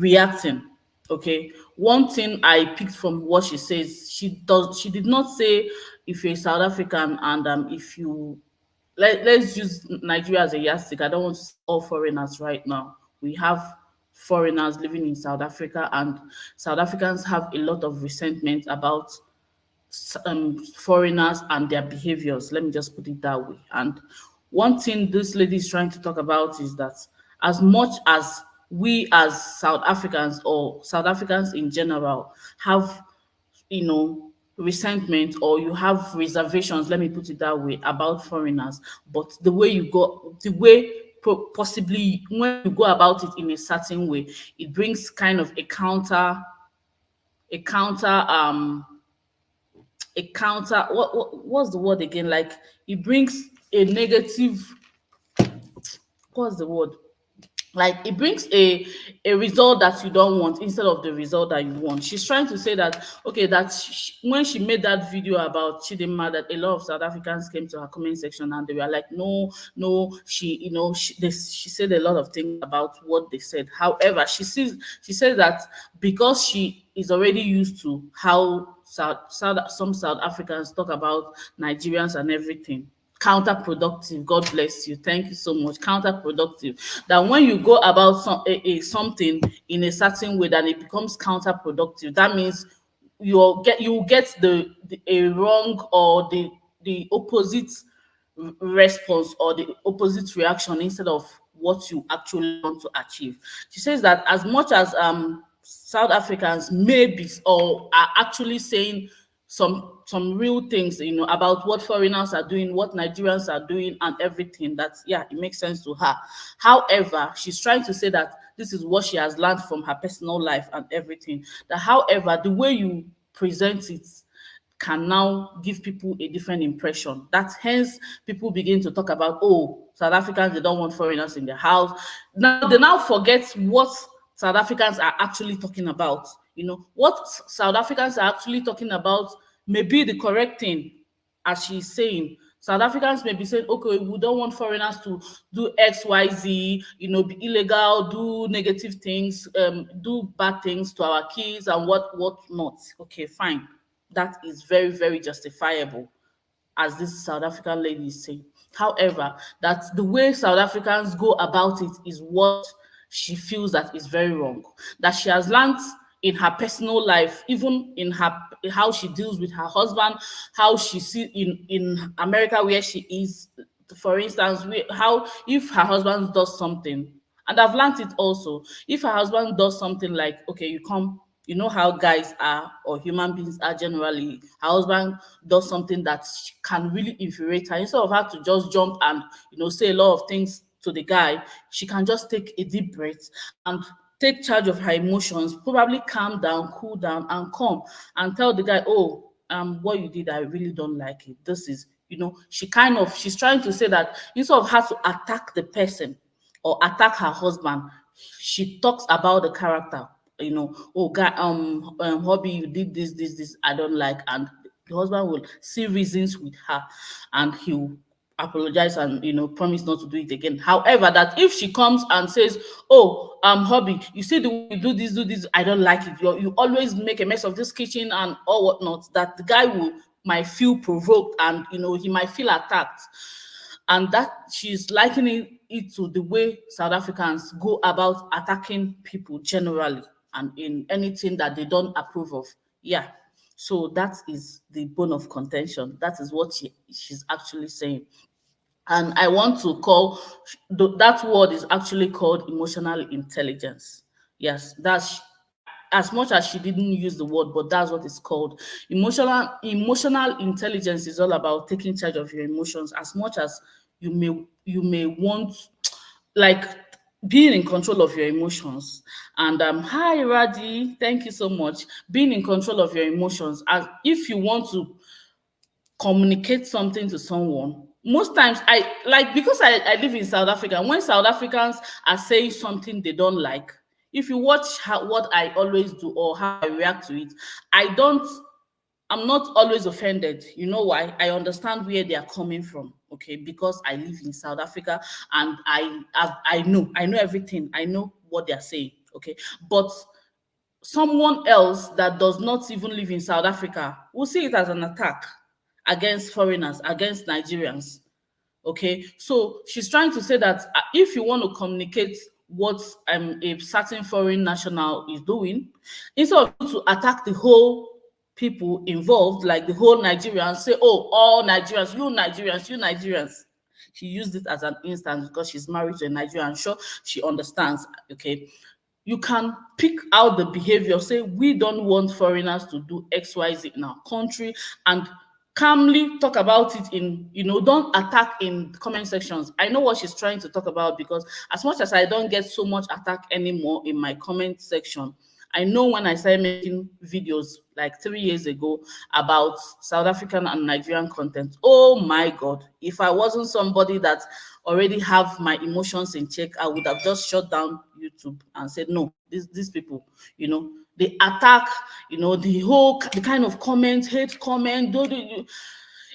reacting. Okay, one thing I picked from what she says, she did not say if you're a South African and if you let's use Nigeria as a yardstick. I don't want to say all foreigners right now. We have foreigners living in South Africa, and South Africans have a lot of resentment about foreigners and their behaviors. Let me just put it that way. And one thing this lady is trying to talk about is that as much as we as South Africans or South Africans in general have, resentment, or you have reservations, let me put it that way, about foreigners, but the way possibly when you go about it in a certain way, it brings kind of a counter what's the word again, like it brings a negative, what's the word, like it brings a result that you don't want instead of the result that you want. She's trying to say that, okay, that when she made that video about Chidinma, that a lot of South Africans came to her comment section and they were like, no, no, she said a lot of things about what they said. However, she said that because she is already used to how some South Africans talk about Nigerians and everything, counterproductive. God bless you. Thank you so much. Counterproductive. That when you go about something in a certain way, that it becomes counterproductive. That means you get the a wrong or the opposite response or the opposite reaction instead of what you actually want to achieve. She says that as much as South Africans may be or are actually saying some real things, about what foreigners are doing, what Nigerians are doing, and everything, that yeah, it makes sense to her. However, she's trying to say that this is what she has learned from her personal life and everything. That however, the way you present it can now give people a different impression. That hence people begin to talk about, oh, South Africans, they don't want foreigners in their house. Now they now forget what South Africans are actually talking about. What South Africans are actually talking about may be the correct thing, as she's saying. South Africans may be saying, okay, we don't want foreigners to do X, Y, Z, be illegal, do negative things, do bad things to our kids and what not. Okay, fine. That is very, very justifiable, as this South African lady is saying. However, that the way South Africans go about it is what she feels that is very wrong. That she has learned in her personal life, even in her how she deals with her husband, how she see in America where she is, for instance, how if her husband does something, and I've learned it also, if her husband does something like, okay, you come, you know how guys are or human beings are generally, her husband does something that can really infuriate her, instead of her to just jump and say a lot of things to the guy, she can just take a deep breath and take charge of her emotions, probably calm down, cool down, and come and tell the guy, oh, what you did, I really don't like it. This is, she's trying to say that instead of her to attack the person or attack her husband, she talks about the character, oh, guy, hobby, you did this, I don't like. And the husband will see reasons with her and he'll apologize and promise not to do it again. However, that if she comes and says, oh, hobby, you see the way you do this, I don't like it, you always make a mess of this kitchen and all whatnot, that the guy might feel provoked and he might feel attacked. And that she's likening it to the way South Africans go about attacking people generally and in anything that they don't approve of. Yeah. So that is the bone of contention. That is what she's actually saying. And I want to call that word is actually called emotional intelligence. Yes, that's as much as she didn't use the word, but that's what it's called. Emotional intelligence is all about taking charge of your emotions, as much as you may want, like, being in control of your emotions. And hi Radi, thank you so much. Being in control of your emotions, as if you want to communicate something to someone, most times because I live in South Africa, when South Africans are saying something they don't like, if you watch what I always do or how I react to it, I'm not always offended. You know why? I understand where they are coming from, okay? Because I live in South Africa and I know everything. I know what they are saying. okay? But someone else that does not even live in South Africa will see it as an attack against foreigners, against Nigerians. Okay, so she's trying to say that if you want to communicate what a certain foreign national is doing, instead of to attack the whole people involved, like the whole Nigerians, say, oh, all Nigerians, you Nigerians, you Nigerians. She used it as an instance because she's married to a Nigerian. Sure, she understands. Okay, you can pick out the behavior, say we don't want foreigners to do XYZ in our country, and calmly talk about it in, don't attack in comment sections. I know what she's trying to talk about, because as much as I don't get so much attack anymore in my comment section, I know when I started making videos like 3 years ago about South African and Nigerian content, oh my God, if I wasn't somebody that already have my emotions in check, I would have just shut down YouTube and said, no, these people, they attack, the kind of comment, hate comment.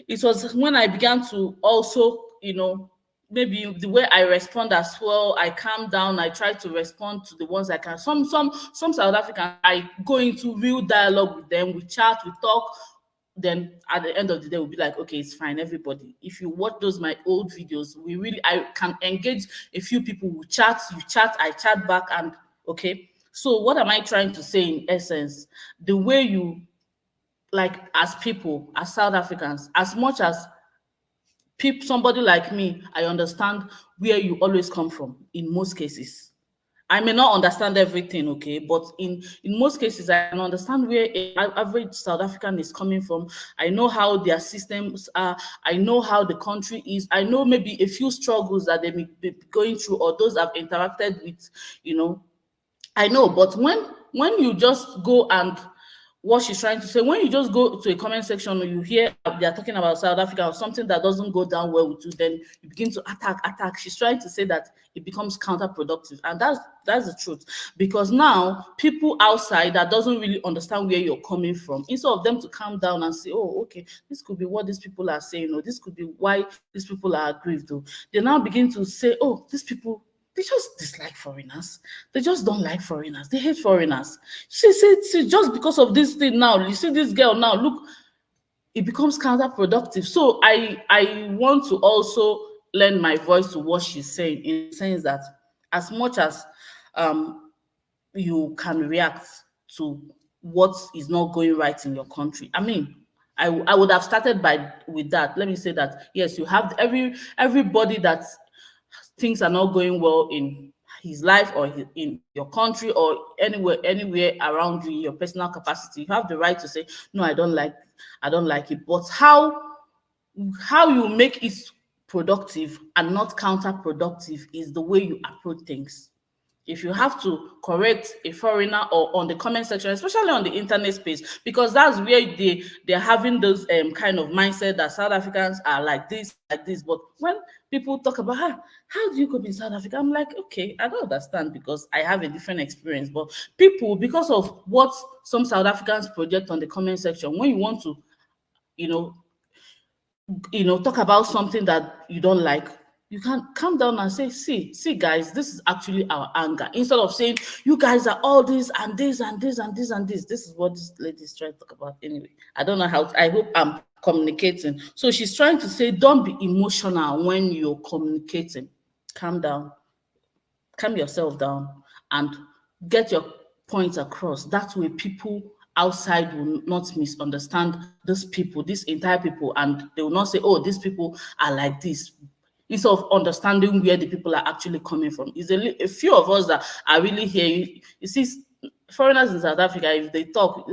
It was when I began to also, maybe the way I respond as well, I calm down, I try to respond to the ones I can. Some South Africans, I go into real dialogue with them, we chat, we talk. Then at the end of the day, we'll be like, okay, it's fine, everybody. If you watch my old videos, I can engage a few people who chat, you chat, I chat back, and okay. So what am I trying to say in essence? The way you, like, as people, as South Africans, as much as somebody like me, I understand where you always come from in most cases. I may not understand everything, okay, but in most cases, I can understand where an average South African is coming from. I know how their systems are. I know how the country is. I know maybe a few struggles that they may be going through, or those I've interacted with, I know. But when you just go and what she's trying to say, when you just go to a comment section or you hear they're talking about South Africa or something that doesn't go down well with you, then you begin to attack. She's trying to say that it becomes counterproductive. And that's the truth. Because now people outside that doesn't really understand where you're coming from, instead of them to calm down and say, oh, okay, this could be what these people are saying, or this could be why these people are aggrieved, though, they now begin to say, oh, these people, they just dislike foreigners. They just don't like foreigners. They hate foreigners. She said, see, just because of this thing now, you see this girl now, look, it becomes counterproductive. So I want to also lend my voice to what she's saying, in the sense that as much as you can react to what is not going right in your country, I mean, I would have started with that. Let me say that, yes, you have everybody that things are not going well in his life or in your country or anywhere around you in your personal capacity. You have the right to say, no, I don't like it. But how you make it productive and not counterproductive is the way you approach things. If you have to correct a foreigner or on the comment section, especially on the internet space, because that's where they're having those kind of mindset that South Africans are like this. But when people talk about how do you cope in South Africa, I'm like, okay, I don't understand, because I have a different experience. But people, because of what some South Africans project on the comment section, when you want to, talk about something that you don't like, you can calm down and say, see, guys, this is actually our anger. Instead of saying, you guys are all this and this and this and this and this. This is what this lady is trying to talk about anyway. I don't know how, I hope I'm communicating. So she's trying to say, don't be emotional when you're communicating. Calm down. Calm yourself down and get your points across. That way people outside will not misunderstand these entire people, and they will not say, oh, these people are like this. Instead of understanding where the people are actually coming from. It's a few of us that are really here. You see, foreigners in South Africa, if they talk,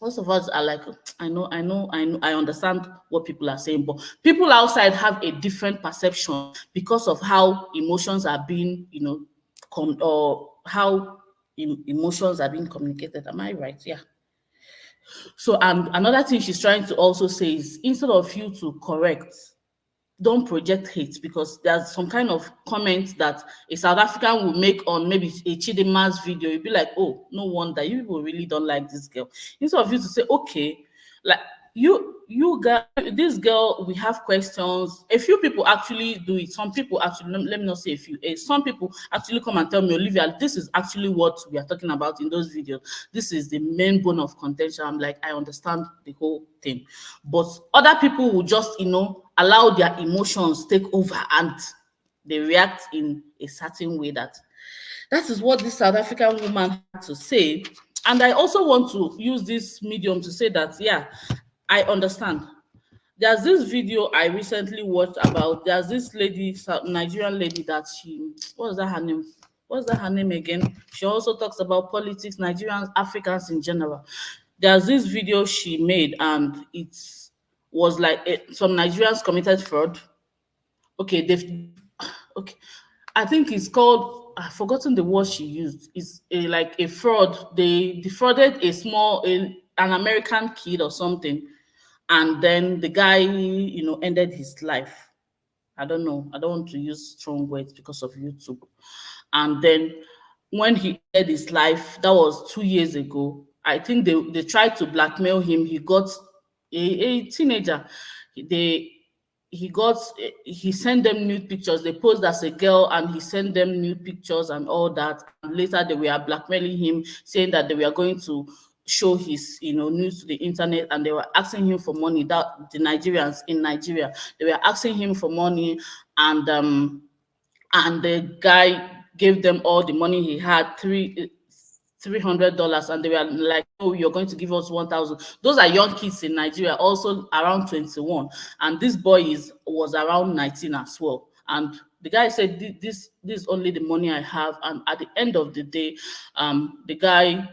most of us are like, I know, I understand what people are saying, but people outside have a different perception because of how emotions are being, or how emotions are being communicated. Am I right? Yeah. So, and another thing she's trying to also say is, instead of you to correct, don't project hate, because there's some kind of comment that a South African will make on maybe a Chidima's video. You'll be like, oh, no wonder you people really don't like this girl. Instead of you to say, okay, like, you guys, this girl, we have questions. A few people actually do it. Some people actually, let me not say a few, some people actually come and tell me, Olivia, this is actually what we are talking about in those videos. This is the main bone of contention. I'm like, I understand the whole thing. But other people will just, allow their emotions take over, and they react in a certain way. That is what this South African woman had to say. And I also want to use this medium to say that, yeah, I understand. There's this video I recently watched about, there's this lady, Nigerian lady, that what's that her name? What's that her name again? She also talks about politics, Nigerians, Africans in general. There's this video she made, and it was like some Nigerians committed fraud. Okay, okay. I think it's called, I've forgotten the word she used. It's like a fraud. They defrauded an American kid or something, and then the guy, ended his life. I don't know. I don't want to use strong words because of YouTube. And then when he ended his life, that was 2 years ago. I think they tried to blackmail him. He got a teenager. They he sent them nude pictures. They posed as a girl, and he sent them nude pictures and all that. And later they were blackmailing him, saying that they were going to show his news to the internet, and they were asking him for money. That the Nigerians in Nigeria, they were asking him for money, and the guy gave them all the money he had, $300, and they were like, "Oh, you're going to give us 1,000." Those are young kids in Nigeria, also around 21, and this boy was around 19 as well. And the guy said, This is only the money I have." And at the end of the day, the guy,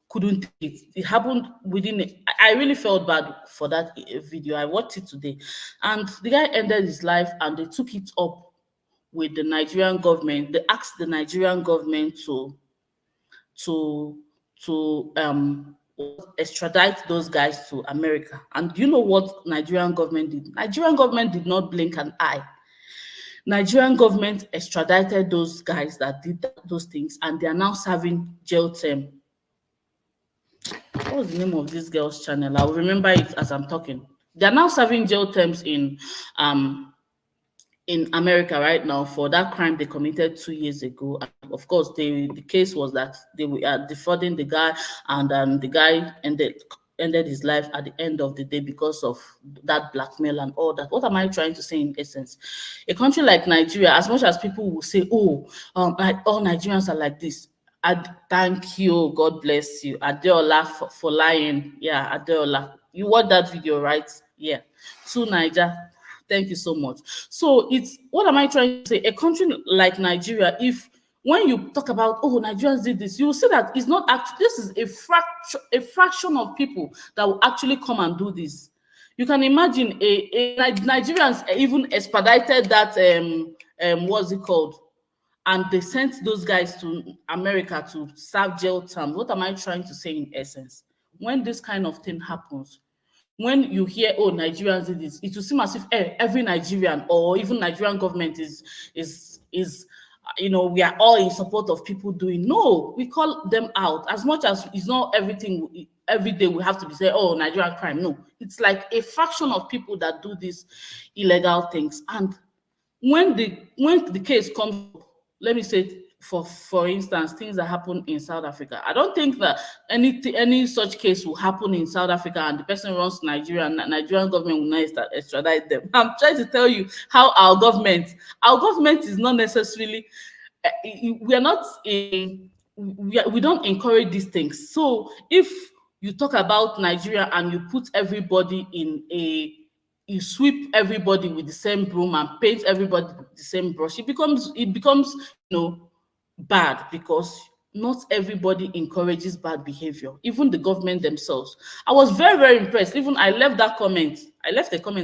couldn't take it. It happened within. I really felt bad for that video. I watched it today, and the guy ended his life, and they took it up with the Nigerian government. They asked the Nigerian government to extradite those guys to America. And do you know what Nigerian government did? Nigerian government did not blink an eye. Nigerian government extradited those guys that did those things, and they are now serving jail term. What was the name of this girl's channel? I'll remember it as I'm talking. They are now serving jail terms in America right now for that crime they committed 2 years ago. And of course, the case was that they were defrauding the guy, and the guy ended his life at the end of the day because of that blackmail and all that. What am I trying to say in essence? A country like Nigeria, as much as people will say, "Oh, like all Nigerians are like this," thank you, God bless you, Adeola, for lying. Yeah, Adeola, you watched that video, right? Yeah, to Niger. Thank you so much. So what am I trying to say? A country like Nigeria, when you talk about, oh, Nigerians did this, you will see that it's not actually, this is a fraction of people that will actually come and do this. You can imagine Nigerians even expedited that what's it called? And they sent those guys to America to serve jail terms. What am I trying to say in essence? When this kind of thing happens, when you hear, oh, Nigerians did this, it will seem as if every Nigerian or even Nigerian government is we are all in support of people doing. No, we call them out. As much as it's not everything, every day we have to be saying, oh, Nigerian crime. No, it's like a fraction of people that do these illegal things. And when the case comes, let me say, for instance, things that happen in South Africa, I don't think that any such case will happen in South Africa and the person runs to Nigeria and Nigerian government will not extradite them. I'm trying to tell you how our government is not necessarily, we are not we don't encourage these things. So if you talk about Nigeria and you put everybody you sweep everybody with the same broom and paint everybody with the same brush, it becomes bad, because not everybody encourages bad behavior, even the government themselves. I was very, very impressed. Even I left a comment.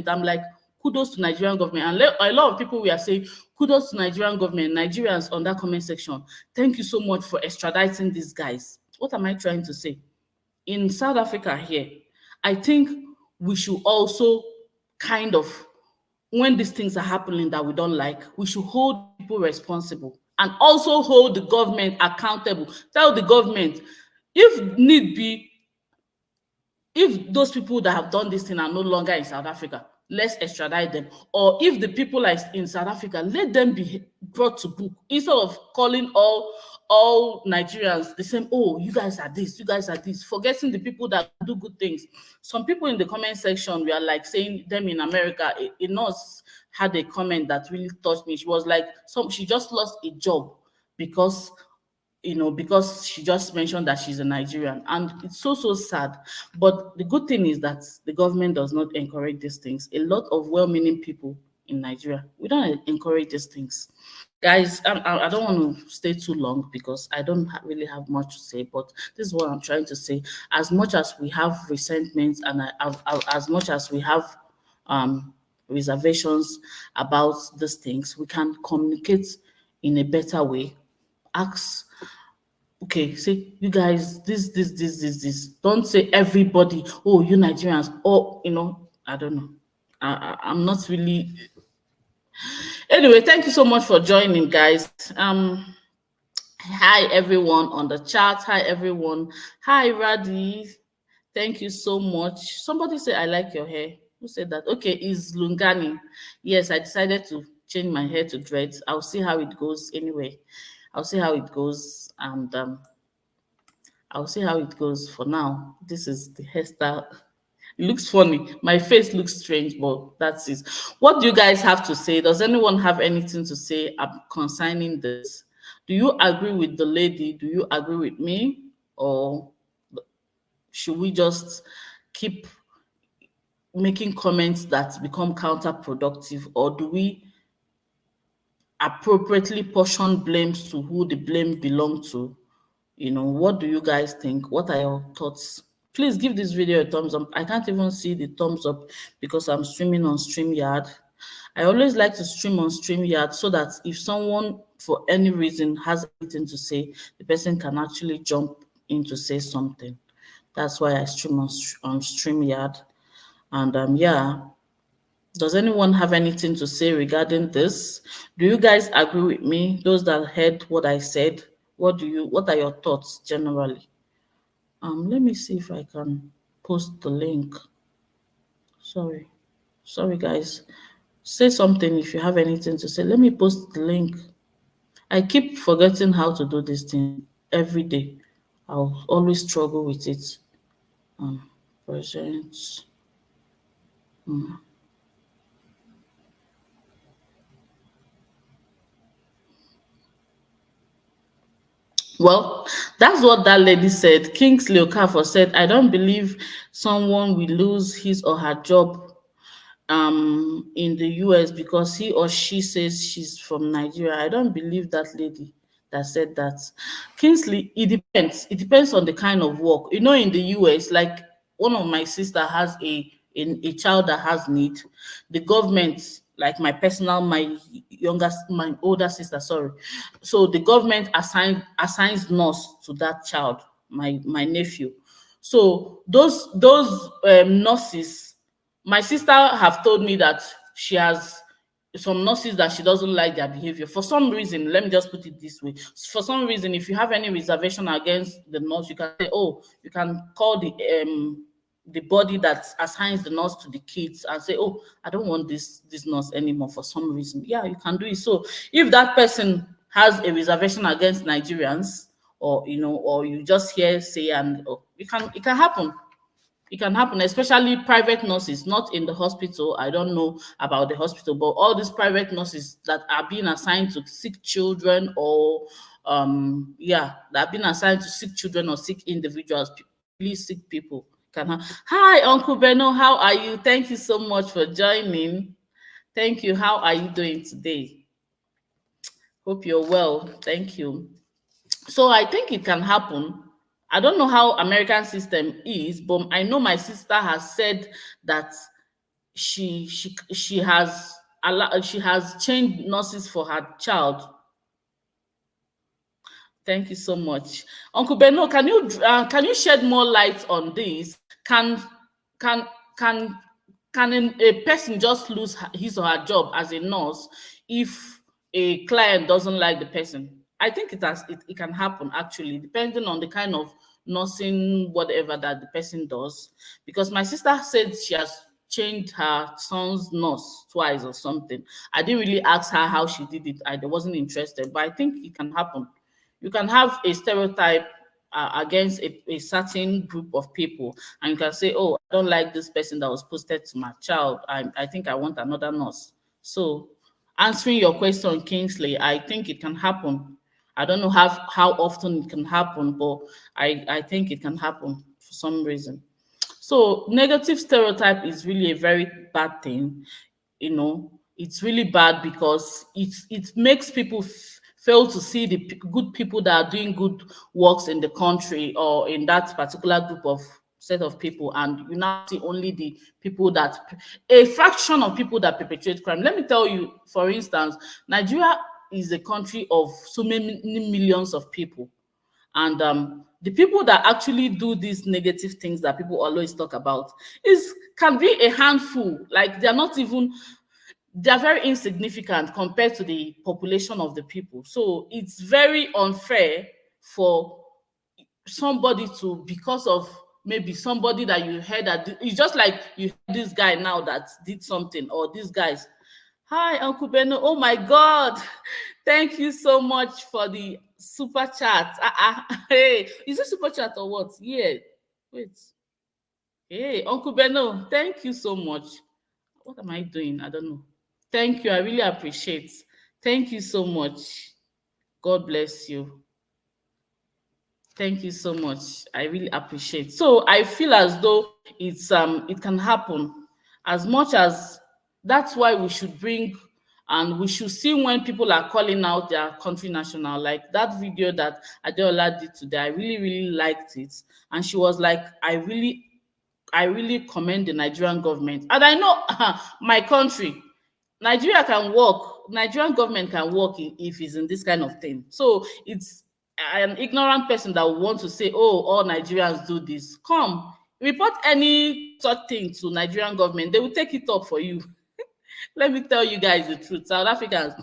I'm like, kudos to Nigerian government. And a lot of people were saying, kudos to Nigerian government, Nigerians on that comment section. Thank you so much for extraditing these guys. What am I trying to say? In South Africa here, I think we should also kind of, when these things are happening that we don't like, we should hold people responsible and also hold the government accountable. Tell the government, if need be, if those people that have done this thing are no longer in South Africa, let's extradite them. Or if the people are in South Africa, let them be brought to book instead of calling all Nigerians the same. Oh, you guys are this, you guys are this, forgetting the people that do good things. Some people in the comment section were like saying them in America. A nurse had a comment that really touched me. She was like, she just lost a job because because she just mentioned that she's a Nigerian. And it's so sad. But the good thing is that the government does not encourage these things. A lot of well-meaning people in Nigeria, we don't encourage these things. Guys, I don't want to stay too long because I don't really have much to say, but this is what I'm trying to say. As much as we have resentments and as much as we have reservations about these things, we can communicate in a better way. Ask, okay, say, you guys, this. Don't say everybody, oh, you Nigerians, or, I don't know. I'm not really. Anyway, thank you so much for joining, guys. Hi, everyone on the chat. Hi, everyone. Hi, Radi. Thank you so much. Somebody said, I like your hair. Who said that? Okay, is Lungani. Yes, I decided to change my hair to dreads. I'll see how it goes anyway. I'll see how it goes, and I'll see how it goes. For now, this is the hairstyle. It looks funny. My face looks strange, but that's it. What do you guys have to say? Does anyone have anything to say concerning this? Do you agree with the lady? Do you agree with me? Or should we just keep making comments that become counterproductive? Or do we appropriately portion blames to who the blame belongs to? What do you guys think? What are your thoughts? Please give this video a thumbs up. I can't even see the thumbs up because I'm streaming on StreamYard. I always like to stream on StreamYard so that if someone, for any reason, has anything to say, the person can actually jump in to say something. That's why I stream on StreamYard. And yeah, does anyone have anything to say regarding this? Do you guys agree with me? Those that heard what I said, what are your thoughts generally? Let me see if I can post the link. Sorry guys. Say something if you have anything to say. Let me post the link. I keep forgetting how to do this thing every day. I'll always struggle with it. Present. Well, that's what that lady said. Kingsley Okafor said, I don't believe someone will lose his or her job in the US because he or she says she's from Nigeria. I don't believe that lady that said that. Kingsley, it depends. It depends on the kind of work. In the US, like one of my sister has a child that has need. The government, like my older sister, sorry. So the government assigns nurse to that child, my nephew. So those nurses, my sister have told me that she has some nurses that she doesn't like their behavior. For some reason, let me just put it this way. For some reason, if you have any reservation against the nurse, you can say, oh, you can call the body that assigns the nurse to the kids and say, oh, I don't want this nurse anymore for some reason. Yeah, you can do it. So if that person has a reservation against Nigerians, or or you just hear say, and it can happen. It can happen, especially private nurses, not in the hospital. I don't know about the hospital, but all these private nurses that are being assigned to sick children, or that are being assigned to sick children or sick individuals, really sick people. Hi, Uncle Beno, how are you? Thank you so much for joining. Thank you. How are you doing today? Hope you're well. Thank you. So I think it can happen. I don't know how American system is, but I know my sister has said that she has changed nurses for her child. Thank you so much, Uncle Beno. Can you shed more light on this? Can can can a person just lose his or her job as a nurse if a client doesn't like the person? I think it can happen, actually, depending on the kind of nursing, whatever that the person does. Because my sister said she has changed her son's nurse twice or something. I didn't really ask her how she did it. I wasn't interested, but I think it can happen. You can have a stereotype against a certain group of people, and you can say, oh, I don't like this person that was posted to my child. I think I want another nurse. So answering your question, Kingsley, I think it can happen. I don't know how often it can happen, but I think it can happen for some reason. So negative stereotype is really a very bad thing. It's really bad because it makes people fail to see the good people that are doing good works in the country or in that particular group of set of people, and you now see only the people that a fraction of people that perpetrate crime. Let me tell you, for instance, Nigeria is a country of so many millions of people, and the people that actually do these negative things that people always talk about can be a handful. Like they're very insignificant compared to the population of the people. So it's very unfair for somebody to, because of maybe somebody that you heard that it's just like you heard this guy now that did something, or these guys. Hi, Uncle Beno. Oh my God. Thank you so much for the super chat. Hey, is it super chat or what? Yeah. Wait. Hey, Uncle Beno, thank you so much. What am I doing? I don't know. Thank you. I really appreciate. Thank you so much. God bless you. Thank you so much. I really appreciate. So I feel as though it can happen as much as that's why we should bring, and we should see when people are calling out their country national, like that video that Adeola did today. I really, really liked it. And she was like, I really commend the Nigerian government. And I know my country, Nigeria can work. Nigerian government can work if it's in this kind of thing. So it's an ignorant person that would want to say, oh, all Nigerians do this. Come, report any such thing to Nigerian government. They will take it up for you. Let me tell you guys the truth. South Africans,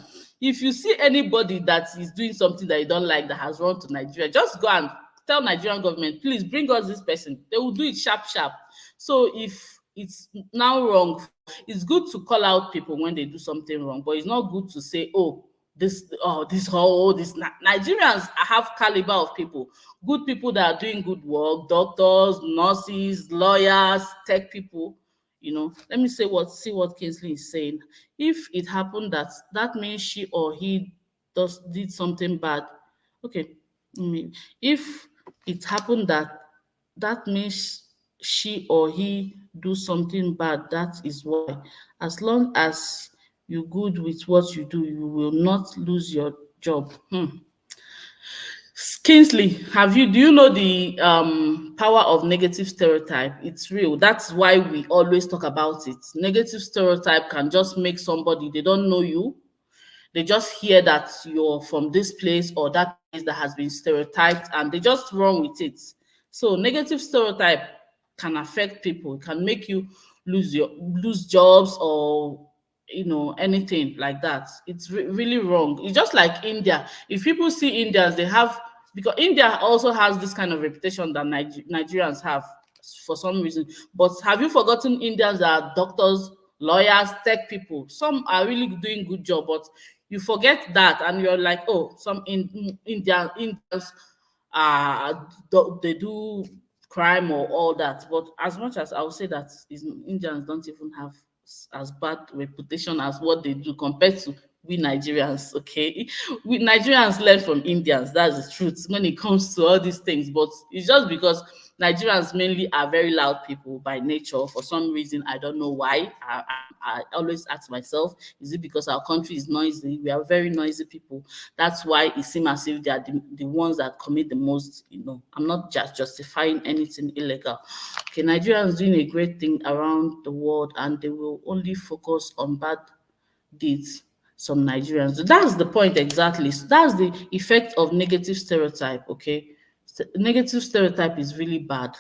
if you see anybody that is doing something that you don't like that has run to Nigeria, just go and tell Nigerian government, please bring us this person. They will do it sharp, sharp. So if it's now wrong, it's good to call out people when they do something wrong, but it's not good to say, oh, Nigerians have caliber of people, good people that are doing good work, doctors, nurses, lawyers, tech people. Let me see what Kingsley is saying. If it happened that means she or he did something bad. Okay. If it happened that means she or he do something bad, that is why. As long as you're good with what you do, you will not lose your job. Kingsley, do you know the power of negative stereotype? It's real. That's why we always talk about it. Negative stereotype can just make somebody, they don't know you, they just hear that you're from this place or that place that has been stereotyped, and they just run with it. So negative stereotype can affect people. It can make you lose jobs, or anything like that. It's really wrong. It's just like India. If people see Indians, because India also has this kind of reputation that Nigerians have for some reason. But have you forgotten Indians that are doctors, lawyers, tech people? Some are really doing good job, but you forget that, and you're like, oh, some Indians they do crime or all that. But as much as I would say that Indians don't even have as bad reputation as what they do compared to we Nigerians. Okay, we Nigerians learn from Indians. That's the truth when it comes to all these things. But it's just because Nigerians mainly are very loud people by nature. For some reason, I don't know why. I always ask myself, is it because our country is noisy? We are very noisy people. That's why it seems as if they are the ones that commit the most. I'm not just justifying anything illegal. Okay, Nigerians doing a great thing around the world, and they will only focus on bad deeds. Some Nigerians. That's the point exactly. So that's the effect of negative stereotype. Okay, negative stereotype is really bad.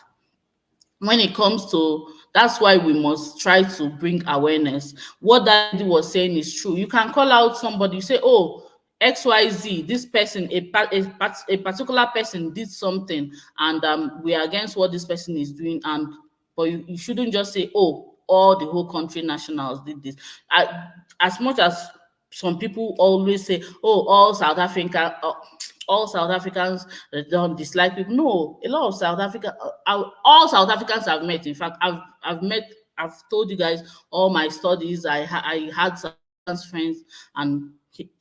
When it comes to, that's why we must try to bring awareness. What that lady was saying is true. You can call out somebody, you say, oh, XYZ, this person, a particular person did something, and we are against what this person is doing, and but you shouldn't just say, oh, all the whole country nationals did this. As much as some people always say, oh, all South Africans don't dislike people. No, a lot of South Africa, all South Africans I've met. In fact, I've told you guys all my studies. I had South Africans friends, and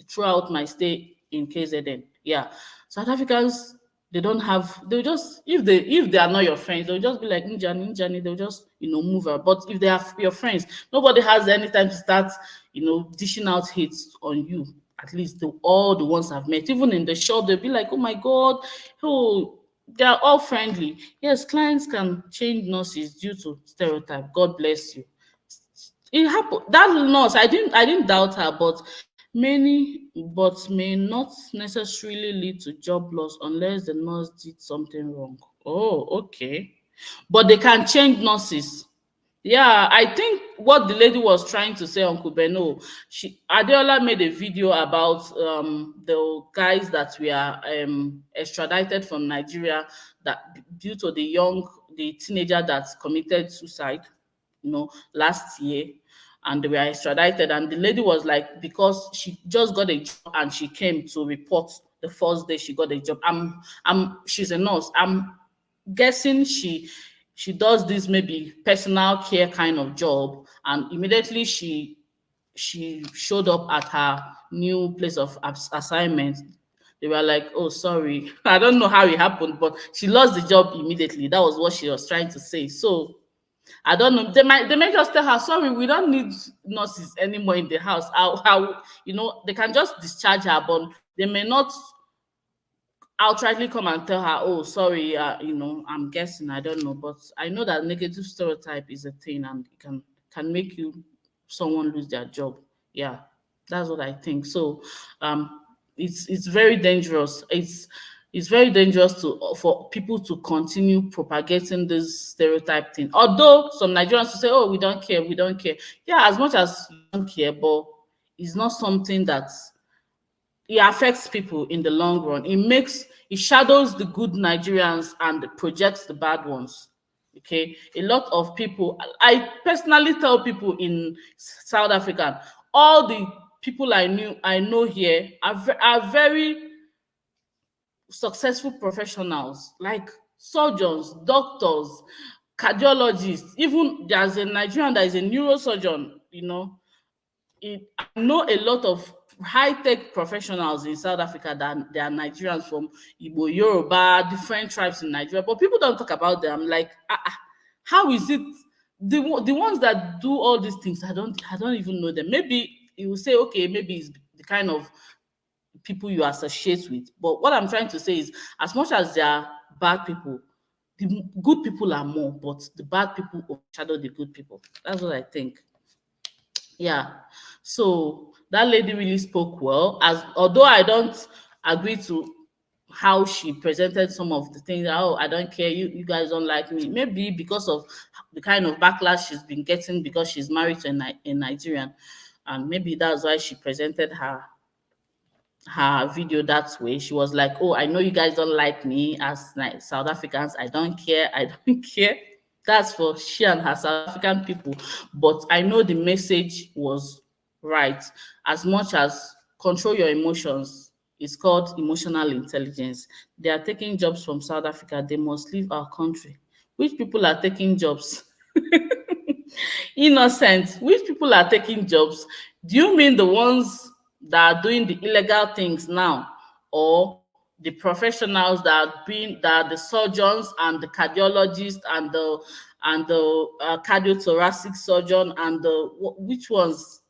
throughout my stay in KZN. Yeah, South Africans, they don't have, they just, if they are not your friends, they'll just be like Njani, Njani, they'll just, move out. But if they are your friends, nobody has any time to start, dishing out hates on you. At least all the ones I've met, even in the shop, they'll be like, oh my God, oh, they're all friendly. Yes, clients can change nurses due to stereotype. God bless you. It happened. That nurse, I didn't doubt her, but may not necessarily lead to job loss unless the nurse did something wrong. Oh, okay. But they can change nurses. Yeah, I think what the lady was trying to say, Uncle Beno, Adeola made a video about the guys that were extradited from Nigeria, that due to the teenager that committed suicide, last year, and they were extradited. And the lady was like, because she just got a job and she came to report the first day she got a job. She's a nurse. I'm guessing she does this maybe personal care kind of job, and immediately she showed up at her new place of assignment. They were like, oh, sorry. I don't know how it happened, but she lost the job immediately. That was what she was trying to say. So I don't know. They may just tell her, sorry, we don't need nurses anymore in the house. How they can just discharge her, but they may not outrightly come and tell her, oh, sorry, I'm guessing, I don't know. But I know that negative stereotype is a thing, and it can make someone lose their job. Yeah, that's what I think. So it's very dangerous. It's very dangerous for people to continue propagating this stereotype thing. Although some Nigerians will say, oh, we don't care, we don't care. Yeah, as much as you don't care, but it's not something that it affects people in the long run. It shadows the good Nigerians and projects the bad ones. Okay, a lot of people, I personally tell people in South Africa, all the people I know here are very successful professionals, like surgeons, doctors, cardiologists. Even there's a Nigerian that is a neurosurgeon. I know a lot of high-tech professionals in South Africa that they are Nigerians from Igbo, Yoruba, different tribes in Nigeria, but people don't talk about them. Like, how is it the ones that do all these things? I don't even know them. Maybe you will say, okay, maybe it's the kind of people you associate with. But what I'm trying to say is, as much as there are bad people, the good people are more, but the bad people overshadow the good people. That's what I think. Yeah. So that lady really spoke well. Although I don't agree to how she presented some of the things. Oh, I don't care. You guys don't like me. Maybe because of the kind of backlash she's been getting because she's married to a Nigerian, and maybe that's why she presented her video that way. She was like, oh, I know you guys don't like me as South Africans. I don't care. I don't care. That's for she and her South African people. But I know the message was right. As much as control your emotions is called emotional intelligence. They are taking jobs from South Africa. They must leave our country. Which people are taking jobs? Innocent. Which people are taking jobs? Do you mean the ones that are doing the illegal things now, or the professionals that are the surgeons and the cardiologists and the cardiothoracic surgeon and which ones,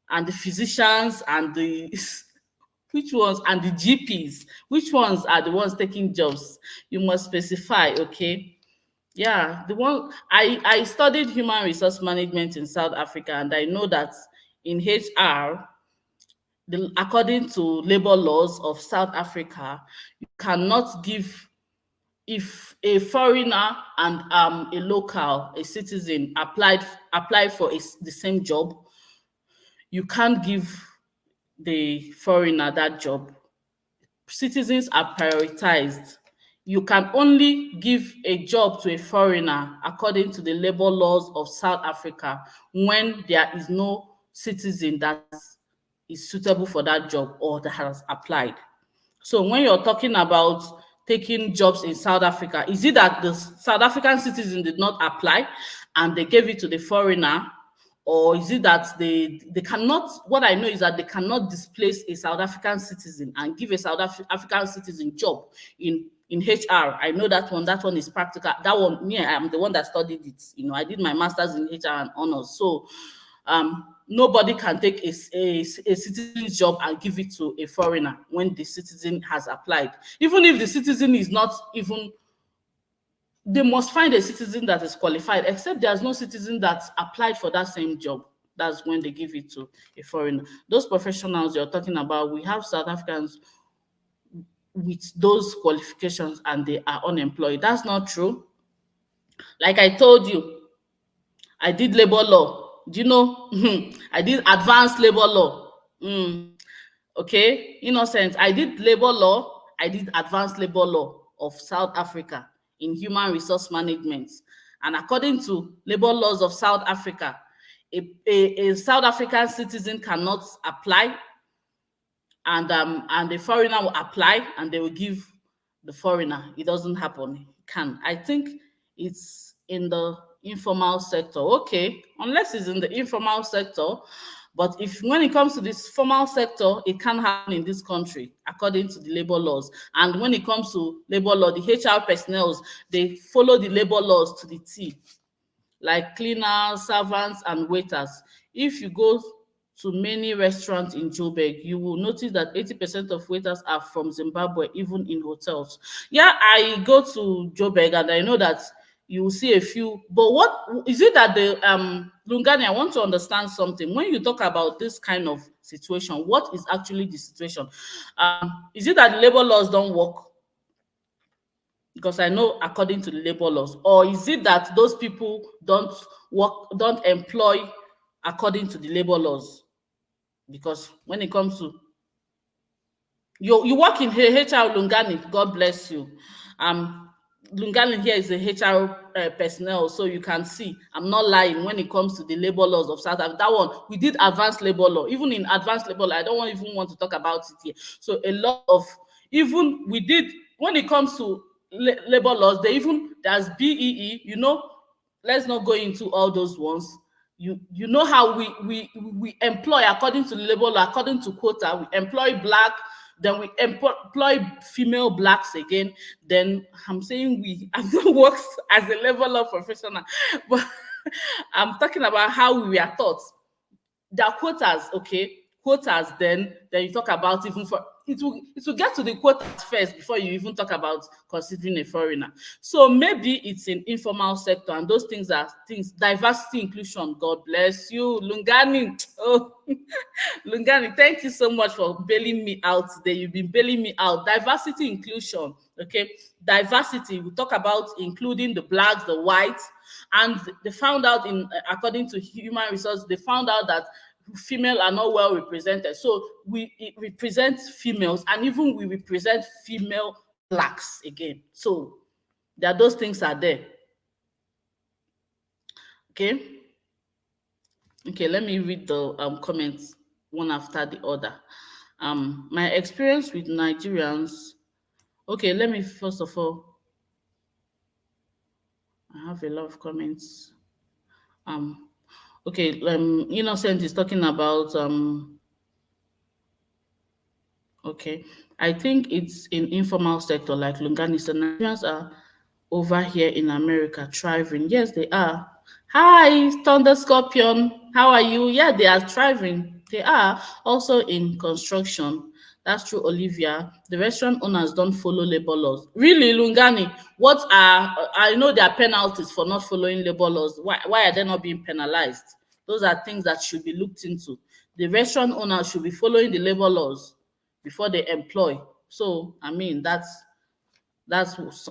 and the physicians and the which ones, and the GPs? Which ones are the ones taking jobs? You must specify, okay? Yeah, the one I studied human resource management in South Africa, and I know that in HR, according to labor laws of South Africa, you cannot give, if a foreigner and a local, a citizen apply for the same job, you can't give the foreigner that job. Citizens are prioritized. You can only give a job to a foreigner according to the labor laws of South Africa when there is no citizen that is suitable for that job or that has applied. So when you're talking about taking jobs in South Africa, is it that the South African citizen did not apply and they gave it to the foreigner? Or is it that they cannot, what I know is that they cannot displace a South African citizen and give a African citizen job in HR. I know that one is practical. That one, me, I am the one that studied it. I did my master's in HR and honors. So nobody can take a citizen's job and give it to a foreigner when the citizen has applied. Even if the citizen is not even, they must find a citizen that is qualified, except there's no citizen that's applied for that same job. That's when they give it to a foreigner. Those professionals you're talking about, we have South Africans with those qualifications and they are unemployed. That's not true. Like I told you, I did labor law. Do you know? I did advanced labor law. Okay, innocent. I did labor law. I did advanced labor law of South Africa in human resource management. And according to labor laws of South Africa, a South African citizen cannot apply, and the foreigner will apply and they will give the foreigner. It doesn't happen. It can. I think it's in the informal sector. Okay, unless it's in the informal sector. But when it comes to this formal sector, it can happen in this country according to the labor laws. And when it comes to labor law, the HR personnel, they follow the labor laws to the T, like cleaners, servants, and waiters. If you go to many restaurants in Joburg, you will notice that 80% of waiters are from Zimbabwe, even in hotels. Yeah, I go to Joburg and I know that you will see a few, but what is it that the Lungani, I want to understand something. When you talk about this kind of situation, what is actually the situation? Is it that the labor laws don't work? Because I know according to the labor laws, or is it that those people don't employ according to the labor laws? Because when it comes to you work in HR Lungani, God bless you. Lungani here is a HR personnel, so you can see I'm not lying when it comes to the labor laws of South Africa. That one, we did advanced labor law. Even in advanced labor law, I don't even want to talk about it here. So a lot of, even we did, when it comes to labor laws, there's BEE, let's not go into all those ones. You know how we employ according to labor law, according to quota, we employ black, then we employ female blacks again. Then I'm saying I've not worked as a labor law professional, but I'm talking about how we are taught. There are quotas, okay? Quotas, then you talk about even for it will get to the quotas first before you even talk about considering a foreigner. So maybe it's in informal sector, and those things are things, diversity, inclusion. God bless you, Lungani. Oh, Lungani, thank you so much for bailing me out today. You've been bailing me out. Diversity, inclusion. Okay, diversity. We talk about including the blacks, the whites, and they found out according to human resources, they found out that female are not well represented. So it represents females, and even we represent female blacks again. So those things are there. Okay, let me read the comments one after the other. My experience with Nigerians. Okay, let me first of all, I have a lot of comments. Okay, Innocent is talking about okay, I think it's in informal sector like Lungani. So Nigerians are over here in America thriving. Yes, they are. Hi, Thunder Scorpion. How are you? Yeah, they are thriving. They are also in construction. That's true, Olivia. The restaurant owners don't follow labor laws. Really, Lungani? I know there are penalties for not following labor laws. Why are they not being penalized? Those are things that should be looked into. The restaurant owners should be following the labor laws before they employ. So, I mean, that's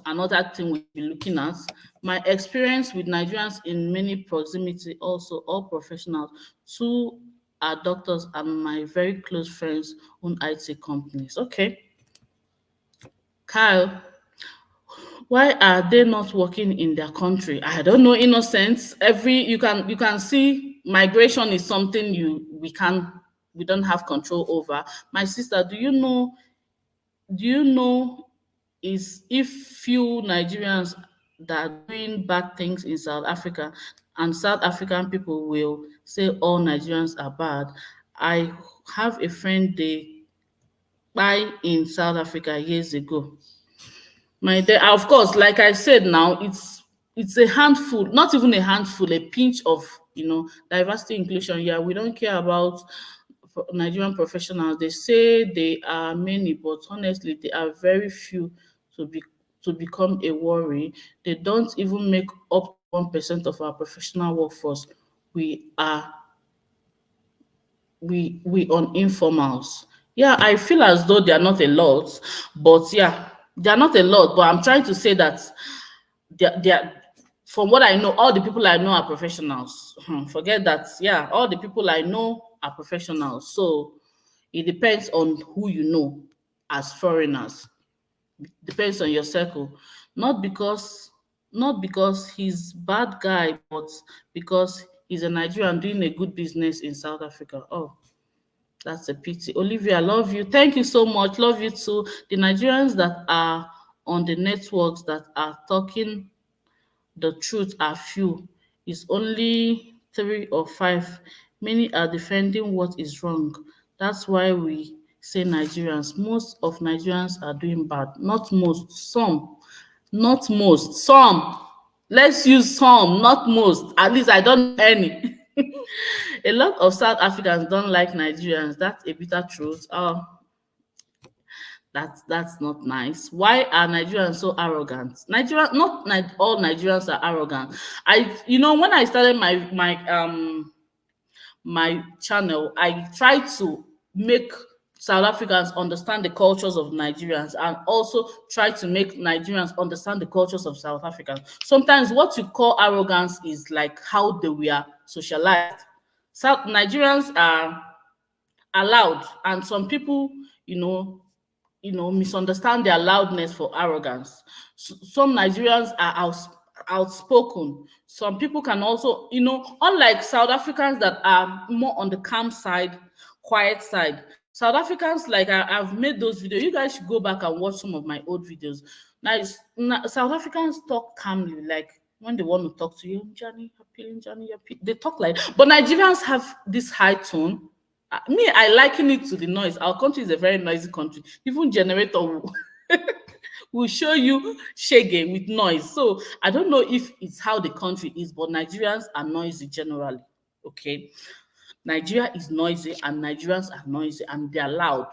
another thing we'll be looking at. My experience with Nigerians in many proximity, also all professionals, too are doctors and my very close friends own IT companies. Okay. Kyle, why are they not working in their country? I don't know, innocence. You can see migration is something we don't have control over. My sister, do you know is if few Nigerians that are doing bad things in South Africa and South African people will say all Nigerians are bad. I have a friend they buy in South Africa years ago. My dear, of course, like I said now, it's a handful, not even a handful, a pinch of diversity inclusion. Yeah, we don't care about Nigerian professionals. They say they are many, but honestly, they are very few to be to become a worry. They don't even make up to 1% of our professional workforce. We are we on informals. Yeah, I feel as though they are not a lot, but yeah, they are not a lot. But I'm trying to say that they are from what I know, all the people I know are professionals. Forget that. Yeah, all the people I know are professionals. So it depends on who you know as foreigners. Depends on your circle. Not because not because he's bad guy, but because he's a Nigerian doing a good business in South Africa. Oh, that's a pity. Olivia, love you. Thank you so much. Love you too. The Nigerians that are on the networks that are talking the truth are few. It's only three or five. Many are defending what is wrong. That's why we say Nigerians. Most of Nigerians are doing bad. Not most, some. Not most, some. Let's use some, not most. At least I don't know any. A lot of South Africans don't like Nigerians. That's a bitter truth. Oh, that's not nice. Why are Nigerians so arrogant? Not all Nigerians are arrogant. When I started my channel, I try to make South Africans understand the cultures of Nigerians and also try to make Nigerians understand the cultures of South Africans. Sometimes what you call arrogance is like how they were socialized. South Nigerians are loud, and some people, you know, misunderstand their loudness for arrogance. Some Nigerians are outspoken. Some people can also, unlike South Africans that are more on the calm side, quiet side. South Africans, like I've made those videos. You guys should go back and watch some of my old videos. South Africans talk calmly, like when they want to talk to you, Johnny, Johnny, they talk like. But Nigerians have this high tone. Me, I liken it to the noise. Our country is a very noisy country. Even generator will show you shege with noise. So I don't know if it's how the country is, but Nigerians are noisy generally. Okay. Nigeria is noisy and Nigerians are noisy and they are loud.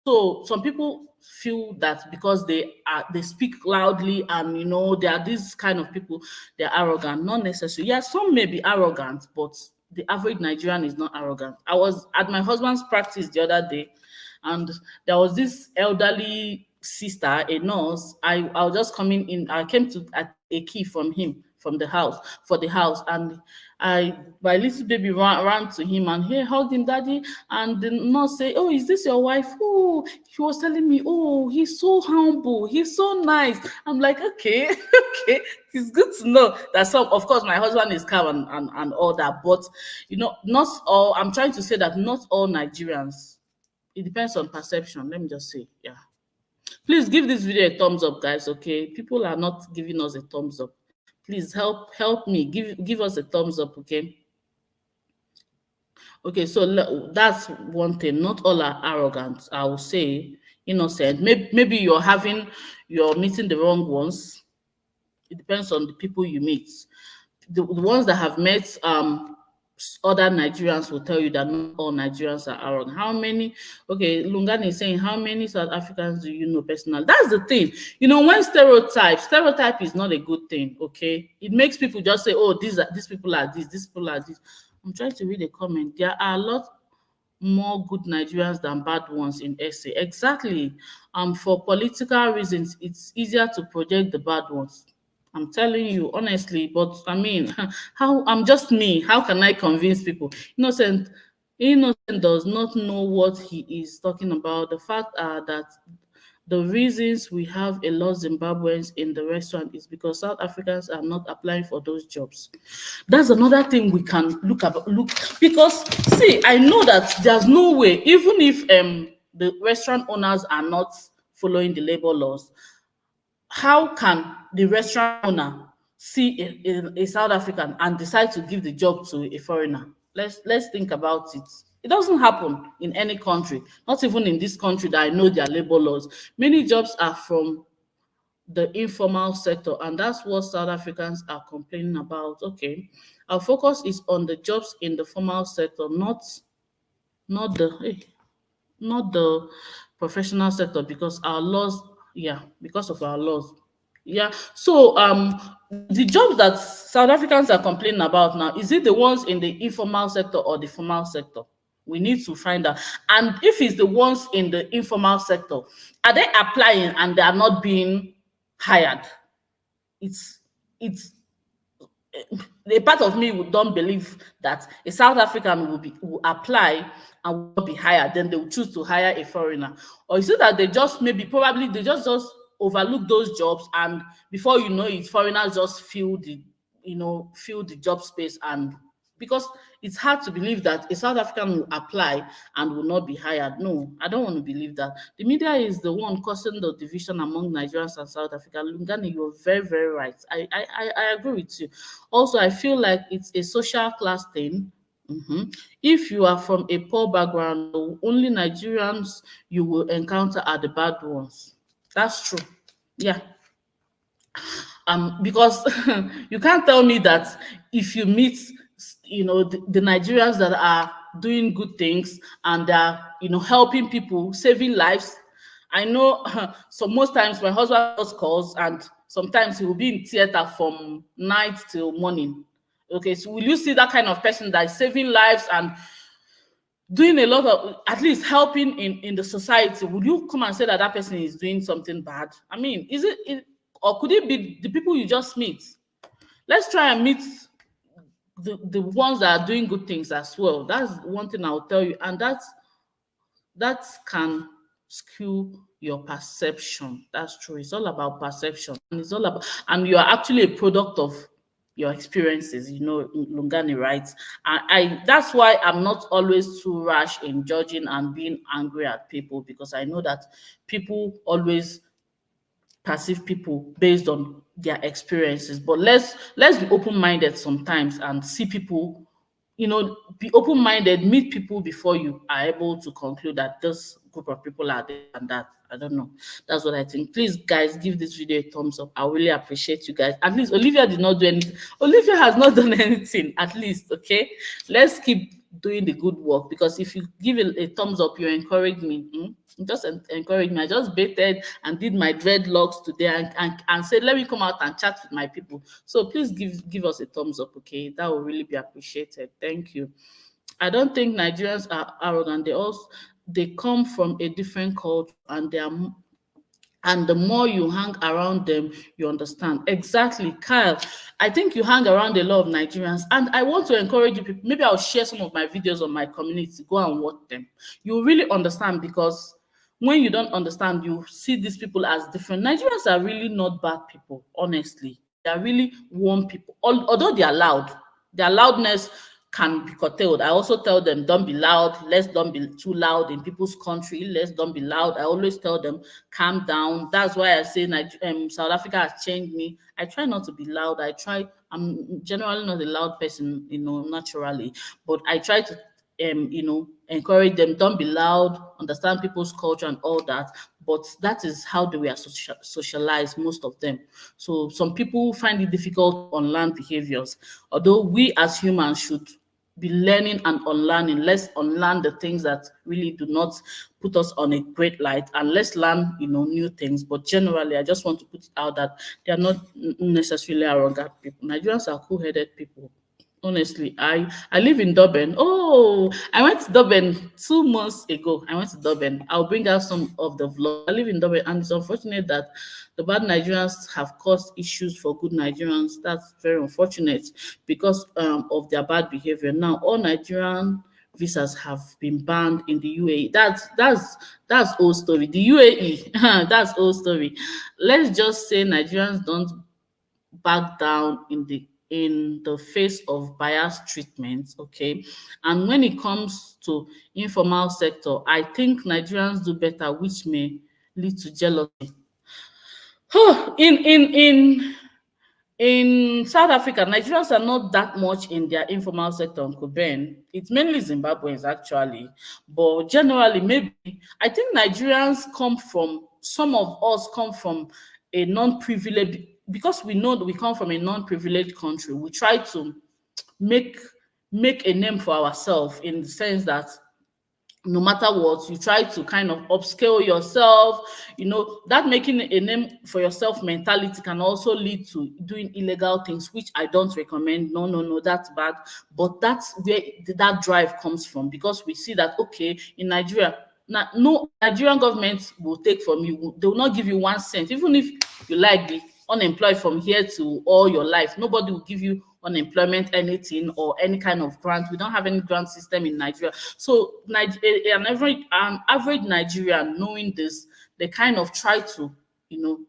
So some people feel that because they speak loudly and they are these kind of people, they're arrogant. Not necessarily. Yeah, some may be arrogant, but the average Nigerian is not arrogant. I was at my husband's practice the other day, and there was this elderly sister, a nurse. I was just coming in. I came to a key from him from the house for the house, and my little baby ran to him and he hugged him, daddy. And the nurse say, "Oh, is this your wife?" Oh, he was telling me, "Oh, he's so humble, he's so nice." I'm like, okay, okay, it's good to know that some, of course, my husband is calm and all that, but not all. I'm trying to say that not all Nigerians. It depends on perception. Let me just say, yeah. Please give this video a thumbs up, guys. Okay, people are not giving us a thumbs up. Please help me. Give us a thumbs up, okay? Okay, so that's one thing. Not all are arrogant. I will say innocent. Maybe you're meeting the wrong ones. It depends on the people you meet. The ones that have met other Nigerians will tell you that not all Nigerians are arrogant. How many? Okay, Lungani is saying, how many South Africans do you know personally? That's the thing. When stereotype is not a good thing. Okay, it makes people just say, oh, these people are this, these people are this. I'm trying to read a comment. There are a lot more good Nigerians than bad ones in essay. Exactly. For political reasons, it's easier to project the bad ones. I'm telling you honestly, but I mean, how I'm just me. How can I convince people? Innocent, Innocent does not know what he is talking about. The fact are that the reasons we have a lot of Zimbabweans in the restaurant is because South Africans are not applying for those jobs. That's another thing we can look because see, I know that there's no way, even if the restaurant owners are not following the labor laws, how can the restaurant owner see a South African and decide to give the job to a foreigner? Let's think about it. It doesn't happen in any country, not even in this country that I know their labor laws. Many jobs are from the informal sector, and that's what South Africans are complaining about. Okay, our focus is on the jobs in the formal sector, not the not the professional sector, because our laws, yeah, because of our laws. Yeah. So the jobs that South Africans are complaining about now, is it the ones in the informal sector or the formal sector? We need to find out. And if it's the ones in the informal sector, are they applying and they are not being hired? It's a part of me would don't believe that a South African will apply and will not be hired, then they will choose to hire a foreigner. Or is it that they just maybe probably they just overlook those jobs, and before you know it, foreigners just fill the job space, and because it's hard to believe that a South African will apply and will not be hired. No, I don't want to believe that. The media is the one causing the division among Nigerians and South Africa. Lungani, you're very, very right. I agree with you. Also, I feel like it's a social class thing. If you are from a poor background, the only Nigerians you will encounter are the bad ones. That's true. Yeah. Because you can't tell me that if you meet, the Nigerians that are doing good things and they're, helping people, saving lives. I know. So most times my husband just calls, and sometimes he will be in theater from night till morning. Okay, so will you see that kind of person that is saving lives and doing a lot of, at least helping in the society? Would you come and say that that person is doing something bad? I mean, or could it be the people you just meet? Let's try and meet the ones that are doing good things as well. That's one thing I'll tell you, and that can skew your perception. That's true. It's all about perception, and it's all about, and you are actually a product of your experiences. Lungani, right? I that's why I'm not always too rash in judging and being angry at people, because I know that people always perceive people based on their experiences. But let's be open-minded sometimes and see people, be open-minded, meet people before you are able to conclude that this group of people are this and that. I don't know. That's what I think. Please, guys, give this video a thumbs up. I really appreciate you guys. At least Olivia did not do anything. Olivia has not done anything, at least. Okay, let's keep doing the good work, because if you give a thumbs up, you encourage me. Just encourage me. I just baited and did my dreadlocks today, and said, let me come out and chat with my people. So please give us a thumbs up, okay? That will really be appreciated. Thank you. I don't think Nigerians are arrogant. They come from a different culture, and the more you hang around them, you understand. Exactly, Kyle. I think you hang around a lot of Nigerians, and I want to encourage you people. Maybe I'll share some of my videos on my community. Go and watch them. You really understand, because when you don't understand, you see these people as different. Nigerians are really not bad people, honestly. They are really warm people. Although they are loud, their loudness can be curtailed. I also tell them, don't be loud. Let's don't be too loud in people's country. Let's don't be loud. I always tell them, calm down. That's why I say South Africa has changed me. I try not to be loud. I'm generally not a loud person, naturally, but I try to encourage them, don't be loud, understand people's culture and all that. But that is how they were socialized, most of them. So some people find it difficult to unlearn behaviors, although we as humans should be learning and unlearning. Let's unlearn the things that really do not put us on a great light, and let's learn, new things. But generally, I just want to put it out that they are not necessarily arrogant people. Nigerians are cool-headed people. Honestly, I live in Durban. Oh, I went to Durban 2 months ago. I went to Durban. I'll bring out some of the vlog. I live in Durban, and it's unfortunate that the bad Nigerians have caused issues for good Nigerians. That's very unfortunate, because of their bad behavior. Now, all Nigerian visas have been banned in the UAE. That's old story. The UAE, that's old story. Let's just say Nigerians don't back down in the face of biased treatment, okay? And when it comes to informal sector, I think Nigerians do better, which may lead to jealousy. In South Africa, Nigerians are not that much in their informal sector, Uncle Ben. It's mainly Zimbabweans actually. But generally, maybe I think Nigerians come from, some of us come from a non-privileged, because we know that we come from a non-privileged country. We try to make make a name for ourselves in the sense that no matter what, you try to kind of upscale yourself. You know, that making a name for yourself mentality can also lead to doing illegal things, which I don't recommend. No, no, no, that's bad. But that's where that drive comes from, because we see that, okay, in Nigeria, no Nigerian government will take from you. They will not give you 1 cent, even if you like be unemployed from here to all your life. Nobody will give you unemployment anything or any kind of grant. We don't have any grant system in Nigeria. So an average Nigerian, knowing this, they kind of try to, you know,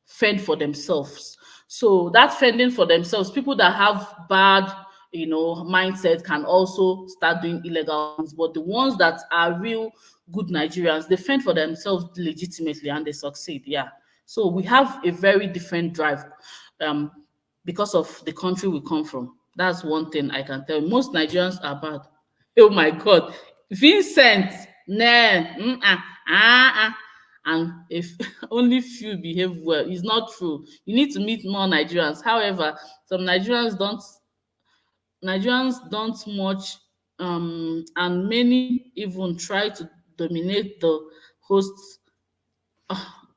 fend for themselves. So that fending for themselves, people that have bad, you know, mindset can also start doing illegal things. But the ones that are real good Nigerians, they fend for themselves legitimately and they succeed. Yeah. So we have a very different drive, um, because of the country we come from. That's one thing I can tell you. Most Nigerians are bad. Oh my God. Vincent, nah, and if only few behave well, it's not true. You need to meet more Nigerians. However, some Nigerians don't much, and many even dominate the hosts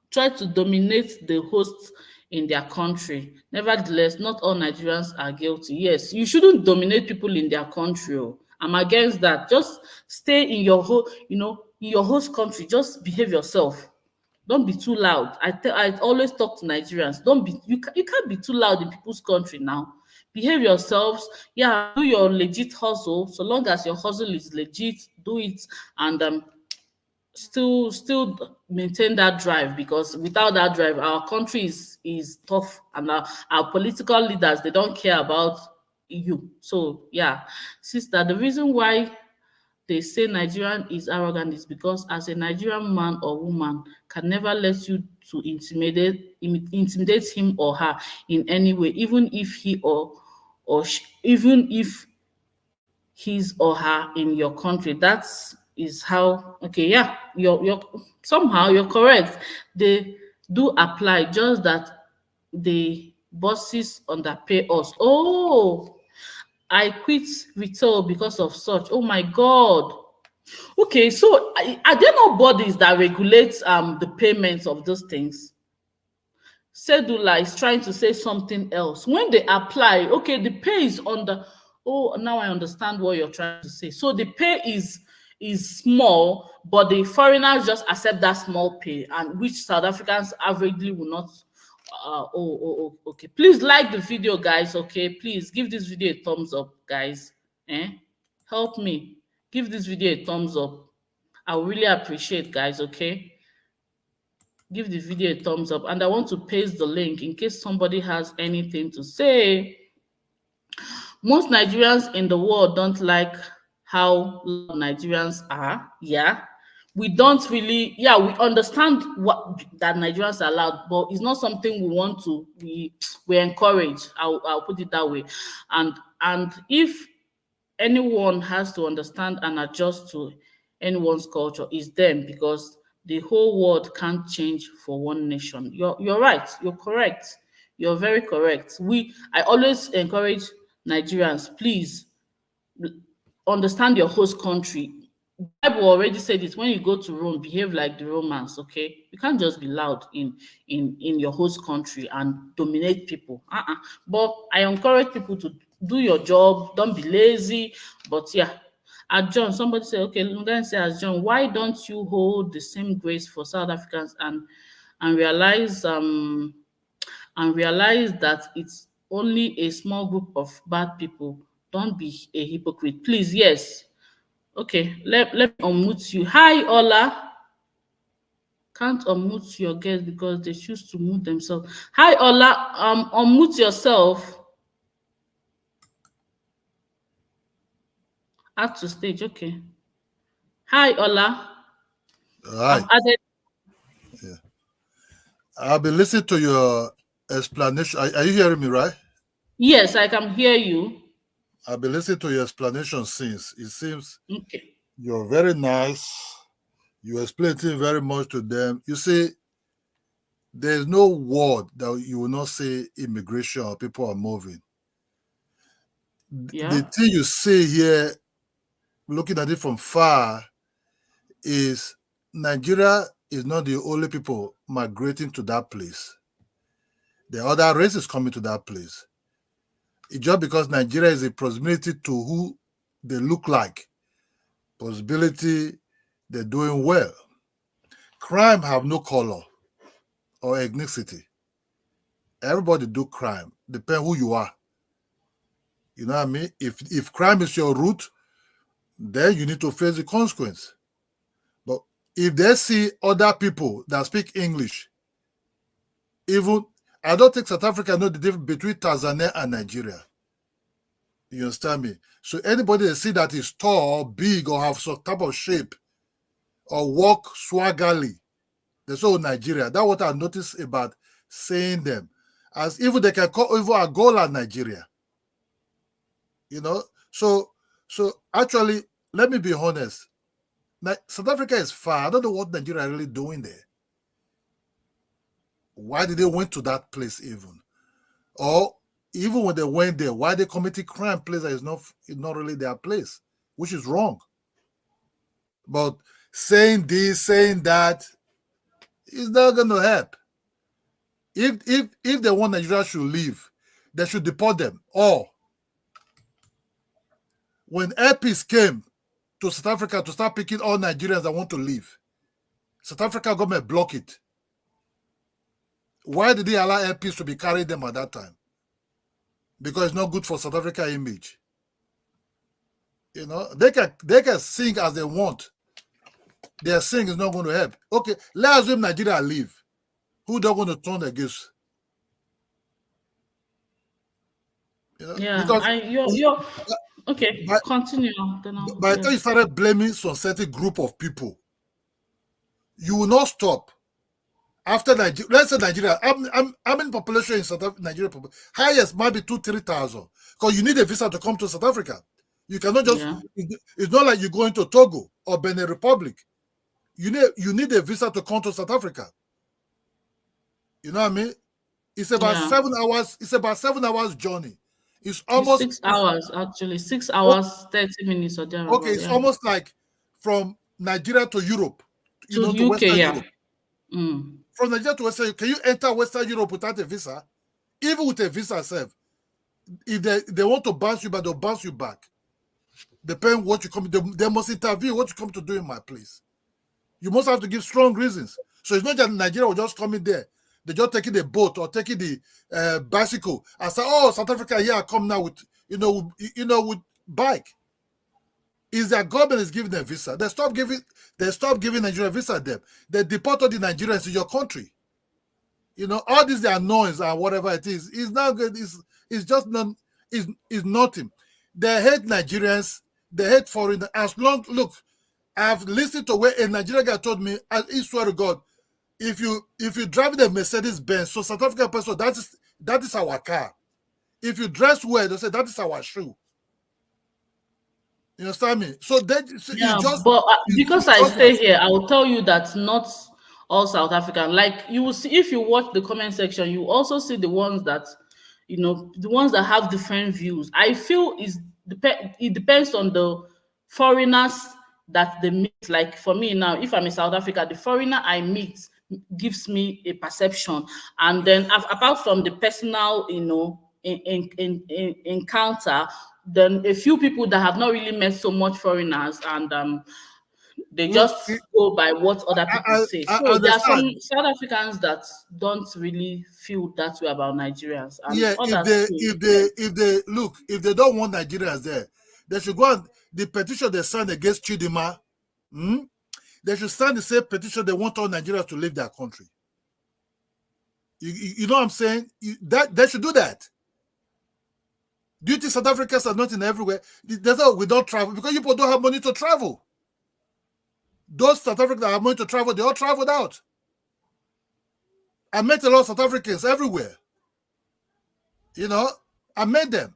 try to dominate the hosts in their country. Nevertheless, not all Nigerians are guilty. Yes, you shouldn't dominate people in their country. Oh. I'm against that. Just stay in your in your host country. Just behave yourself. Don't be too loud. I always talk to Nigerians. Don't be you can't be too loud in people's country now. Behave yourselves. Yeah, do your legit hustle. So long as your hustle is legit, do it, and still maintain that drive, because without that drive our country is tough, and our political leaders, they don't care about you. So yeah, sister, the reason why they say Nigerian is arrogant is because as a Nigerian man or woman can never let you to intimidate him or her in any way, even if even if his or her in your country. That is how, okay, yeah, you're somehow you're correct. They do apply, just that the bosses underpay us. Oh, I quit retail because of such. Oh my God. Okay, so are there no bodies that regulate the payments of those things? Sedula is trying to say something else. When they apply, okay, the pay is on the. Oh, now I understand what you're trying to say. So the pay is small, but the foreigners just accept that small pay, and which South Africans averagely will not. Okay. Please like the video, guys. Okay, please give this video a thumbs up, guys. Help me. Give this video a thumbs up. I would really appreciate, guys. Okay, give the video a thumbs up, and I want to paste the link in case somebody has anything to say. Most Nigerians in the world don't like how loud Nigerians are. Yeah, we don't really. Yeah, we understand what that Nigerians are loud, but it's not something we want to. We encourage. I'll put it that way, and if anyone has to understand and adjust to anyone's culture, is them, because the whole world can't change for one nation. You're right. You're correct. You're very correct. I always encourage Nigerians, please understand your host country. Bible already said it. When you go to Rome, behave like the Romans. Okay, you can't just be loud in your host country and dominate people. But I encourage people to do your job. Don't be lazy. But yeah, at John, somebody said, okay, I'm going to say as John, why don't you hold the same grace for South Africans and realize that it's only a small group of bad people? Don't be a hypocrite, please. Yes, Okay, let me unmute you. Hi, Ola. Can't unmute your guests because they choose to mute themselves. Hi, Ola. Unmute yourself. Add to stage. Okay. Hi, Ola. I've Right. added. Yeah. I've been listening to your explanation. Are you hearing me right? Yes, I can hear you. I've been listening to your explanation since. It seems Okay. you're very nice. You explain things very much to them. You see, there's no word that you will not say immigration or people are moving. The Yeah. thing you say here, looking at it from far, is Nigeria is not the only people migrating to that place. The other races coming to that place. It's just because Nigeria is a proximity to who they look like, possibility they're doing well. Crime have no color or ethnicity. Everybody do crime, depend who you are. You know what I mean? If crime is your root, then you need to face the consequence. But if they see other people that speak English, even I don't think South Africa know the difference between Tanzania and Nigeria. You understand me? So anybody that see that is tall, big, or have some type of shape, or walk swaggerly, they say, oh, Nigeria. That's what I noticed about saying them. As even they can call even Angola Nigeria. You know? So actually, let me be honest. South Africa is far. I don't know what Nigeria really doing there. Why did they went to that place even? Or even when they went there, why they committing crime place that is not really their place, which is wrong. But saying this, saying that is not gonna help. If they want Nigeria should leave, they should deport them. Or when Air Peace came to South Africa to start picking all Nigerians that want to leave, South Africa government block it. Why did they allow Air Peace to be carrying them at that time? Because it's not good for South Africa image. You know, they can sing as they want. Their sing is not going to help. Okay, let's assume Nigeria leave. Who they're going to turn against? You know, Yeah. because You're okay. by, Continue. Then I'll by the time you yes. started blaming some certain group of people, you will not stop. After Nigeria, let's say Nigeria, how many population in South Africa? Nigeria, highest might be 2,000-3,000. Because you need a visa to come to South Africa. You cannot just. Yeah. It's not like you're going to Togo or Benin Republic. You need a visa to come to South Africa. You know what I mean? It's about Yeah. 7 hours. It's about 7 hours journey. It's It's almost. 6 hours actually. Six Oh, hours, 30 minutes or okay. thereabout. It's Yeah. almost like from Nigeria to Europe. To To UK. Western Yeah. Europe. Mm. From Nigeria to Western Europe, can you enter Western Europe without a visa? Even with a visa itself, if they want to bounce you back, they'll bounce you back. Depending what you come, they must interview what you come to do in my place. You must have to give strong reasons. So it's not that Nigeria will just come in there. They just taking the boat or taking the bicycle and say, "Oh, South Africa, here I come now with with bike." Is their government is giving them visa? They stop giving Nigeria visa. Them they deport all the Nigerians to your country. All this their noise and whatever it is not good. It's just not is nothing. They hate Nigerians. They hate foreigners. Look, I've listened to where a Nigerian guy told me, I swear to God, if you drive the Mercedes Benz, so South African person, that is our car. If you dress well, they say that is our shoe. You understand me? So that it's Yeah, just but because it's I just stay that. here, I will tell you that not all South African. Like you will see if you watch the comment section, you also see the ones that, the ones that have different views. I feel it depends on the foreigners that they meet. Like for me now, if I'm in South Africa, the foreigner I meet gives me a perception, and then apart from the personal, encounter, then a few people that have not really met so much foreigners, and they Look, just go by what other people say. I So there are some understand. South Africans that don't really feel that way about Nigerians, and Yeah, others too. if they don't want Nigerians there, they should go and the petition they signed against Chidinma, they should sign the same petition they want all Nigerians to leave their country. You know what I'm saying? That they should do that. Do you think South Africans are not in everywhere? They say, we don't travel because people don't have money to travel. Those South Africans that have money to travel, they all traveled out. I met a lot of South Africans everywhere. You know, I met them.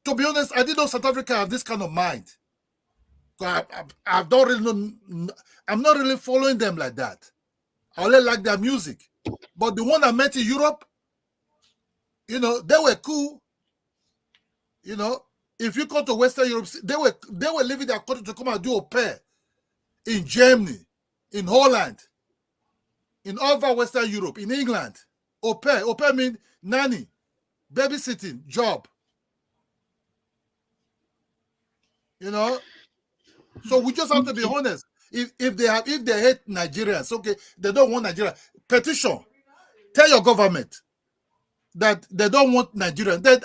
To be honest, I didn't know South Africa have this kind of mind. I don't really know. I'm not really following them like that. I only like their music. But the one I met in Europe, you know, they were cool. You know, if you go to Western Europe, they were leaving their country to come and do au pair in Germany, in Holland, in all over Western Europe, in England. Au pair. Au pair means nanny, babysitting, job. You know? So we just have to be honest. If they hate Nigerians, okay, they don't want Nigeria. Petition. Tell your government that they don't want Nigerians. They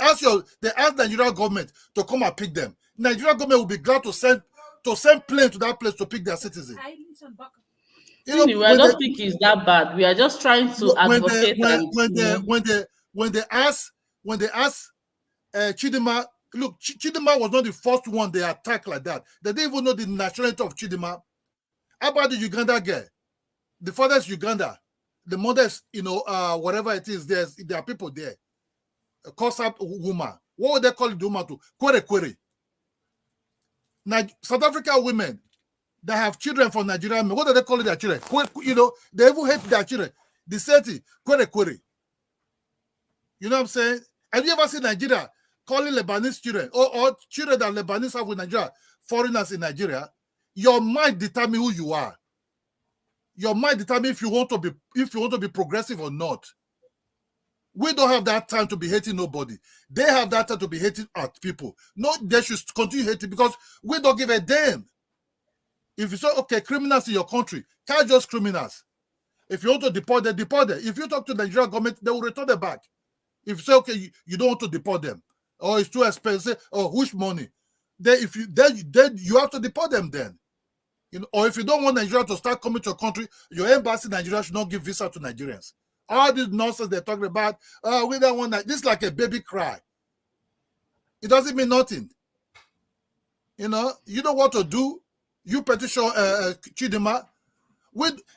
ask Nigerian government to come and pick them. Nigerian government will be glad to send plane to that place to pick their citizens. You know, anyway, I don't think it's that bad. We are just trying to advocate. When they ask Chidinma, look, Chidinma was not the first one they attacked like that. They didn't even know the nationality of Chidinma. How about the Uganda girl? The father is Uganda. The mother is, you know, whatever it is, there are people there. A Kossap woman. What would they call the woman to? Kwere. Now, South African women that have children from Nigerian men, what do they call their children? You know, they even hate their children. The same Kwere. You know what I'm saying? Have you ever seen Nigeria calling Lebanese children or children that Lebanese have with Nigeria, foreigners in Nigeria? Your mind determines who you are. Your mind determines if you want to be progressive or not. We don't have that time to be hating nobody. They have that time to be hating at people. No, they should continue hating because we don't give a damn. If you say, okay, criminals in your country, can't just criminals. If you want to deport them, deport them. If you talk to the Nigerian government, they will return them back. If you say, okay, you don't want to deport them, or it's too expensive, or which money, then you have to deport them then. You know, or if you don't want Nigeria to start coming to your country, your embassy in Nigeria should not give visa to Nigerians. All this nonsense they're talking about, we don't want that. This is like a baby cry. It doesn't mean nothing. You know what to do. You petition Chidinma.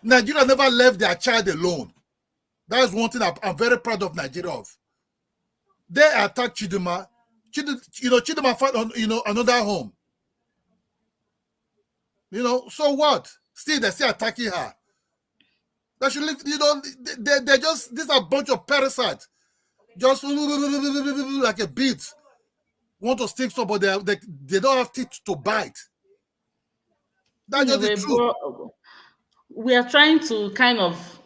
Nigeria never left their child alone. That is one thing I'm very proud of Nigeria of. They attacked Chidinma. Chidinma found another home. You know, so what? Still, they're still attacking her. That should live, you know, they're just, these are a bunch of parasites. Just like a beat. Want to stick somebody, they don't have teeth to bite. That's just the truth. We are trying to kind of,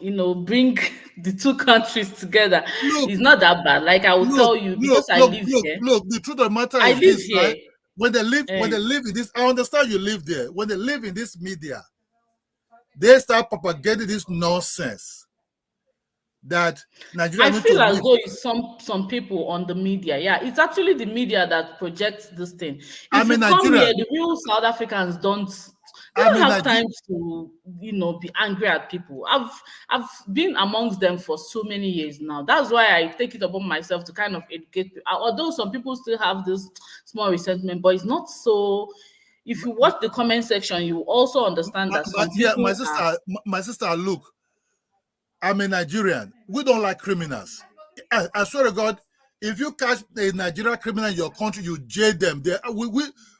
bring the two countries together. It's not that bad. Like I will tell you, because I live here. Look, the truth of the matter I is live this, here. right? When they live in this, I understand you live there. When they live in this media, they start propagating this nonsense that Nigeria. I feel as though it's some people on the media. Yeah, it's actually the media that projects this thing. If you come here, the real South Africans don't have time to, be angry at people. I've been amongst them for so many years now. That's why I take it upon myself to kind of educate people. Although some people still have this small resentment, but it's not so. If you watch the comment section, you also understand that some people my sister, look, I'm a Nigerian. We don't like criminals. I swear to God, if you catch a Nigerian criminal in your country, you jail them. We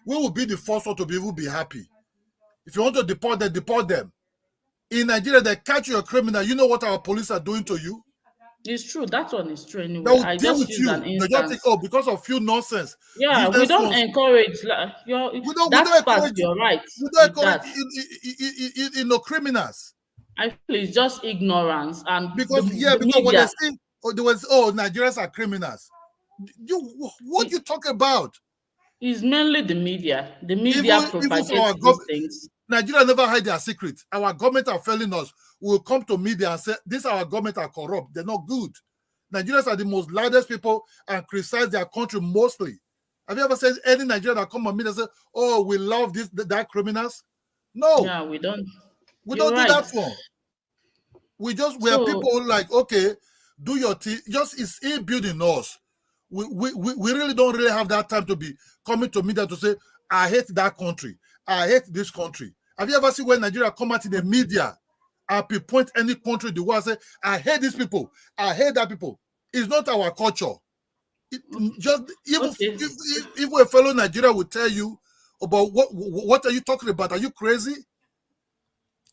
will be the first one to be happy. If you want to deport them, deport them. In Nigeria, they catch you a criminal. You know what our police are doing to you? It's true. That one is true anyway. They will deal with you. They just think, because of few nonsense. Yeah, we don't encourage. That's part. You're right. We don't encourage criminals. I feel it's just ignorance and because when they say, Nigerians are criminals. What you talk about? It's mainly the media. The media propagates these things. Nigeria never hide their secrets. Our government are failing us. We'll come to media and say, this our government are corrupt. They're not good. Nigerians are the most loudest people and criticize their country mostly. Have you ever seen any Nigerian that come on me and say, "Oh, we love that criminals"? No. Yeah, we don't. We You're don't do right. that for. We are So people like, okay, do your thing. Just it's inbuilt in us. We really don't really have that time to be coming to media to say, I hate that country. I hate this country. Have you ever seen when Nigeria come out in the media and pinpoint any country in the world and say, I hate these people. I hate that people. It's not our culture. Just even okay. if a fellow Nigeria will tell you about what are you talking about? Are you crazy?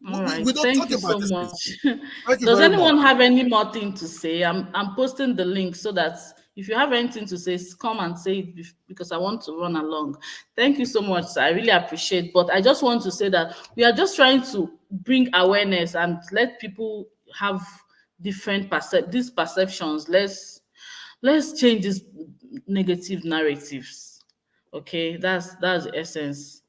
All right. We don't Thank talk you about so these things. much. Thank you Does very much. anyone have any more thing to say? I'm posting the link so that if you have anything to say, come and say it because I want to run along. Thank you so much, sir. I really appreciate. But I just want to say that we are just trying to bring awareness and let people have different these perceptions. Let's change these negative narratives. Okay, that's the essence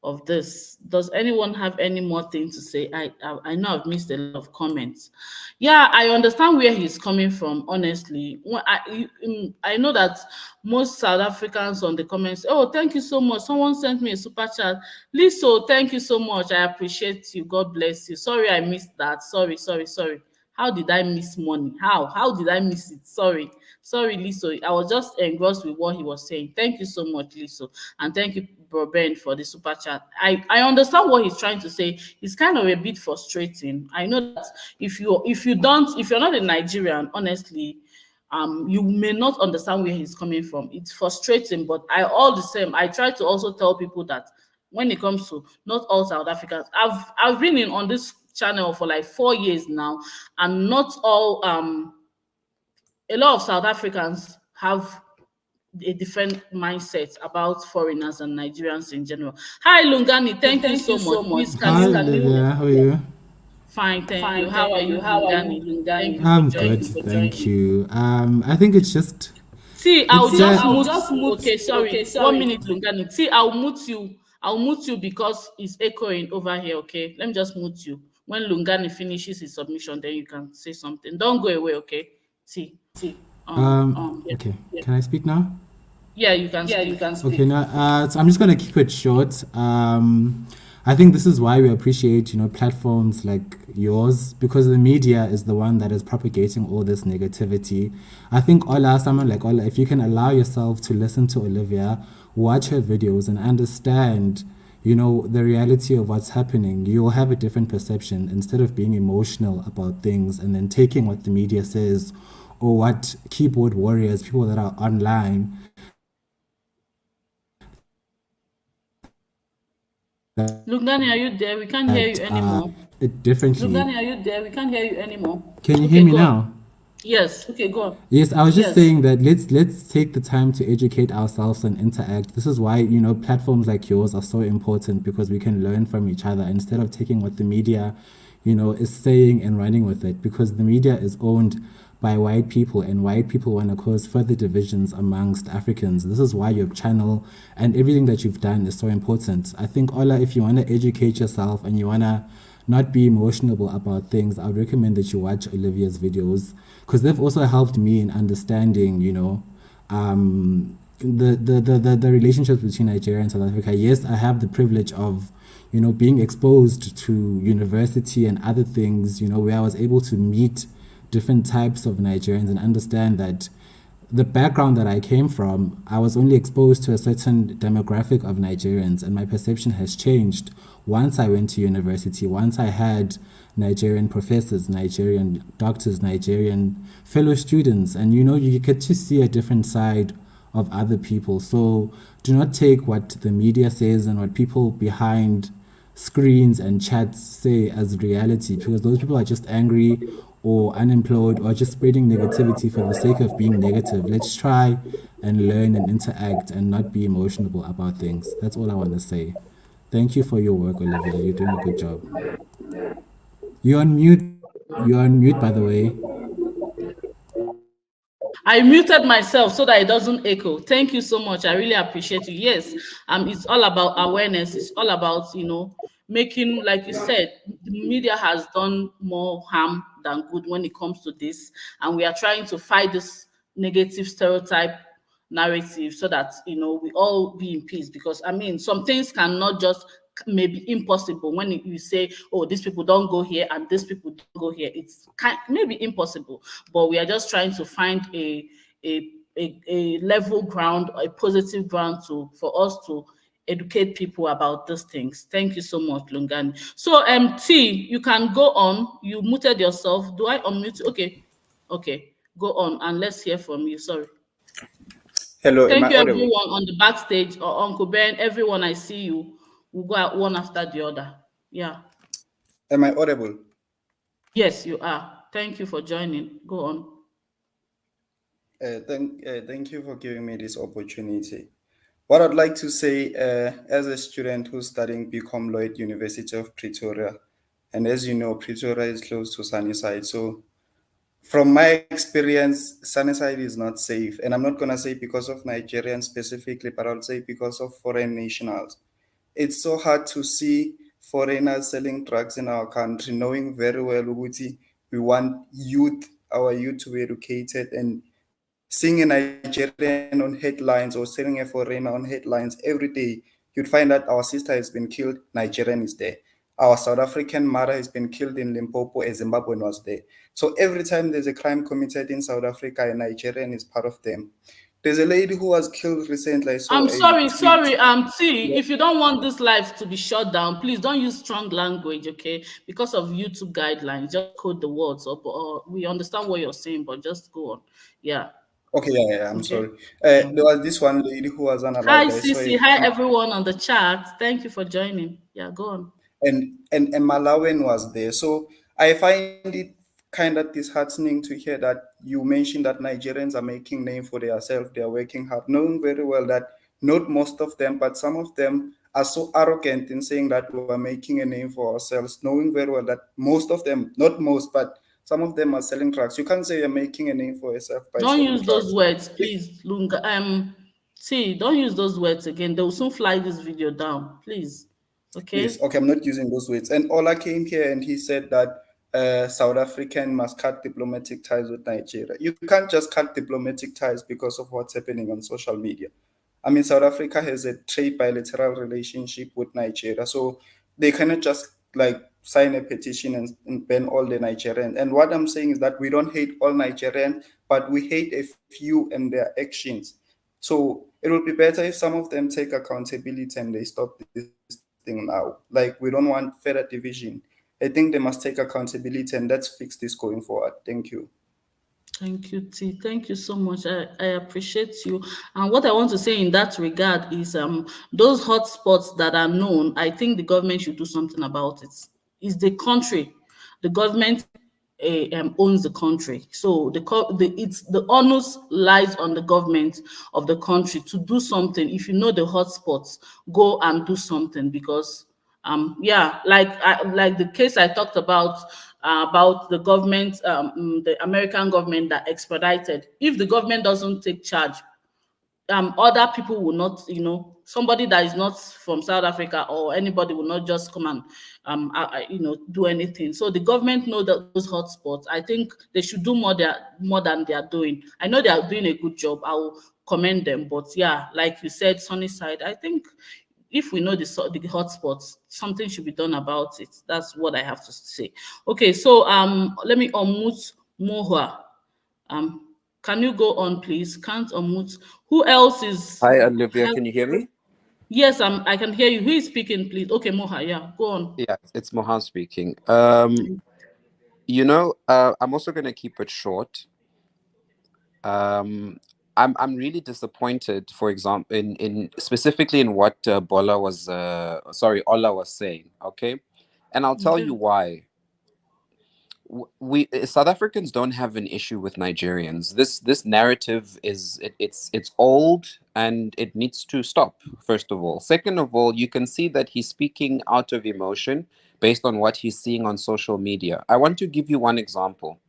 of this. Does anyone have any more thing to say? I know I've missed a lot of comments. Yeah, I understand where he's coming from. Honestly, I know that most South Africans on the comments. Oh, thank you so much. Someone sent me a super chat. Liso, thank you so much. I appreciate you. God bless you. Sorry, I missed that. Sorry. How did I miss money? How did I miss it? Sorry, Liso. I was just engrossed with what he was saying. Thank you so much, Liso, and thank you, Bro Ben, for the super chat. I understand what he's trying to say. It's kind of a bit frustrating. I know that if you're not a Nigerian, honestly, you may not understand where he's coming from. It's frustrating, but all the same, I try to also tell people that when it comes to not all South Africans, I've been in on this channel for like 4 years now, and not all a lot of South Africans have a different mindset about foreigners and Nigerians in general. Hi Lungani, thank you Thank you so much. so much. Please, Please, can can you? Olivia, how are you? Fine, thank you. Fine, How are thank you, you. How are you, Lungani? Thank Lungani? you for I'm joining. good, thank you. I think it's just See, I'll it's just I'll mute. just mute. Okay, sorry. Okay, 1 minute, sorry. Lungani. See, I'll mute you. I'll mute you because it's echoing over here. Okay, let me just mute you. When Lungani finishes his submission, then you can say something. Don't go away. Okay. See. See, Yeah. okay. Can I speak now? Yeah, you can Yeah, you speak. can speak. Okay, now so I'm just gonna keep it short. I think this is why we appreciate platforms like yours, because the media is the one that is propagating all this negativity. I think someone like Ola, if you can allow yourself to listen to Olivia, watch her videos, and understand the reality of what's happening, you'll have a different perception instead of being emotional about things and then taking what the media says or what keyboard warriors, people that are online, Lungani, are you there? We can't hear that you anymore. it differently. Lugani, are you there? We can't hear you anymore. Can you Okay, hear me go on. now? Yes. Okay, go on. Yes, I was just saying that let's take the time to educate ourselves and interact. This is why platforms like yours are so important, because we can learn from each other instead of taking what the media is saying and running with it, because the media is owned by white people, and white people want to cause further divisions amongst Africans. This is why your channel and everything that you've done is so important. I think, Ola, if you want to educate yourself and you want to not be emotional about things, I would recommend that you watch Olivia's videos, because they've also helped me in understanding, the relationships between Nigeria and South Africa. Yes, I have the privilege of, being exposed to university and other things, where I was able to meet different types of Nigerians and understand that the background that I came from, I was only exposed to a certain demographic of Nigerians, and my perception has changed once I went to university, once I had Nigerian professors, Nigerian doctors, Nigerian fellow students, and you get to see a different side of other people. So do not take what the media says and what people behind screens and chats say as reality, because those people are just angry or unemployed or just spreading negativity for the sake of being negative. Let's try and learn and interact and not be emotional about things. That's all I want to say. Thank you for your work, Olivia. You're doing a good job. You're on mute. You're on mute, by the way. I muted myself so that it doesn't echo. Thank you so much. I really appreciate you. Yes, it's all about awareness. It's all about making, like you said, the media has done more harm than good when it comes to this, and we are trying to fight this negative stereotype narrative, so that we all be in peace. Because I mean, some things cannot just maybe impossible when you say, oh, these people don't go here and these people don't go here. It's maybe impossible, but we are just trying to find a a level ground, a positive ground for us to educate people about these things. Thank you so much, Lungani. So T, you can go on. You muted yourself. Do I unmute? Okay. Okay. Go on and let's hear from you. Sorry. Hello, am Thank I you, audible? everyone on the backstage, or Uncle Ben, everyone I see you. We'll go out one after the other. Yeah. Am I audible? Yes, you are. Thank you for joining. Go on. Thank you for giving me this opportunity. What I'd like to say, as a student who's studying BCom Law at University of Pretoria, and as you know, Pretoria is close to Sunnyside. So from my experience, Sunnyside is not safe. And I'm not going to say because of Nigerians specifically, but I'll say because of foreign nationals. It's so hard to see foreigners selling drugs in our country, knowing very well, Uguti, we want our youth to be educated, and seeing a Nigerian on headlines or seeing a foreigner on headlines every day, you'd find that our sister has been killed, Nigerian is there. Our South African mother has been killed in Limpopo, a Zimbabwean was there. So every time there's a crime committed in South Africa, a Nigerian is part of them. There's a lady who was killed recently. I saw I'm a sorry, tweet. T, if you don't want this live to be shut down, please don't use strong language, okay? Because of YouTube guidelines, just code the words up, or we understand what you're saying, but just go on. Yeah. Okay, yeah, I'm Okay. sorry. There was this one lady who was Hi, unalived. I saw Sisi. it. Hi, everyone on the chat. Thank you for joining. Yeah, go on. And Malawian was there. So I find it kind of disheartening to hear that you mentioned that Nigerians are making name for themselves, they are working hard, knowing very well that not most of them, but some of them are so arrogant in saying that we're making a name for ourselves, knowing very well that most of them, not most, but some of them are selling drugs. You can't say you're making a name for yourself by Don't selling use those drugs. words, please, Lunga. See, don't use those words again. They will soon fly this video down, please. Yes, Okay. okay, I'm not using those words. And Ola came here and he said that South African must cut diplomatic ties with Nigeria. You can't just cut diplomatic ties because of what's happening on social media. I mean, South Africa has a trade bilateral relationship with Nigeria, so they cannot just like sign a petition and ban all the Nigerians. And what I'm saying is that we don't hate all Nigerians, but we hate a few and their actions. So it would be better if some of them take accountability and they stop this thing now. Like, we don't want further division. I think they must take accountability and let's fix this going forward. Thank you. Thank you, T. Thank you so much. I appreciate you. And what I want to say in that regard is those hotspots that are known, I think the government should do something about it. It's the country. The government owns the country. So the onus lies on the government of the country to do something. If you know the hotspots, go and do something, because yeah, like the case I talked about the government, the American government that extradited. If the government doesn't take charge, other people will not, somebody that is not from South Africa or anybody will not just come and do anything. So the government know that those hotspots. I think they should do more than they are doing. I know they are doing a good job. I will commend them, but yeah, like you said, Sunnyside, I think if we know the hotspots, something should be done about it. That's what I have to say. Okay, so let me unmute Mohua. Can you go on, please? Can't unmute. Who else is? Hi, Olivia. Can you hear me? Yes, I can hear you. Who is speaking, please? Okay, Moha, yeah, go on. Yeah, it's Mohan speaking. I'm also going to keep it short. I'm really disappointed, for example, in specifically in what Ola was saying. Okay, and I'll tell Okay. you why. We South Africans don't have an issue with Nigerians. This narrative it's old and it needs to stop. First of all, second of all, you can see that he's speaking out of emotion based on what he's seeing on social media. I want to give you one example.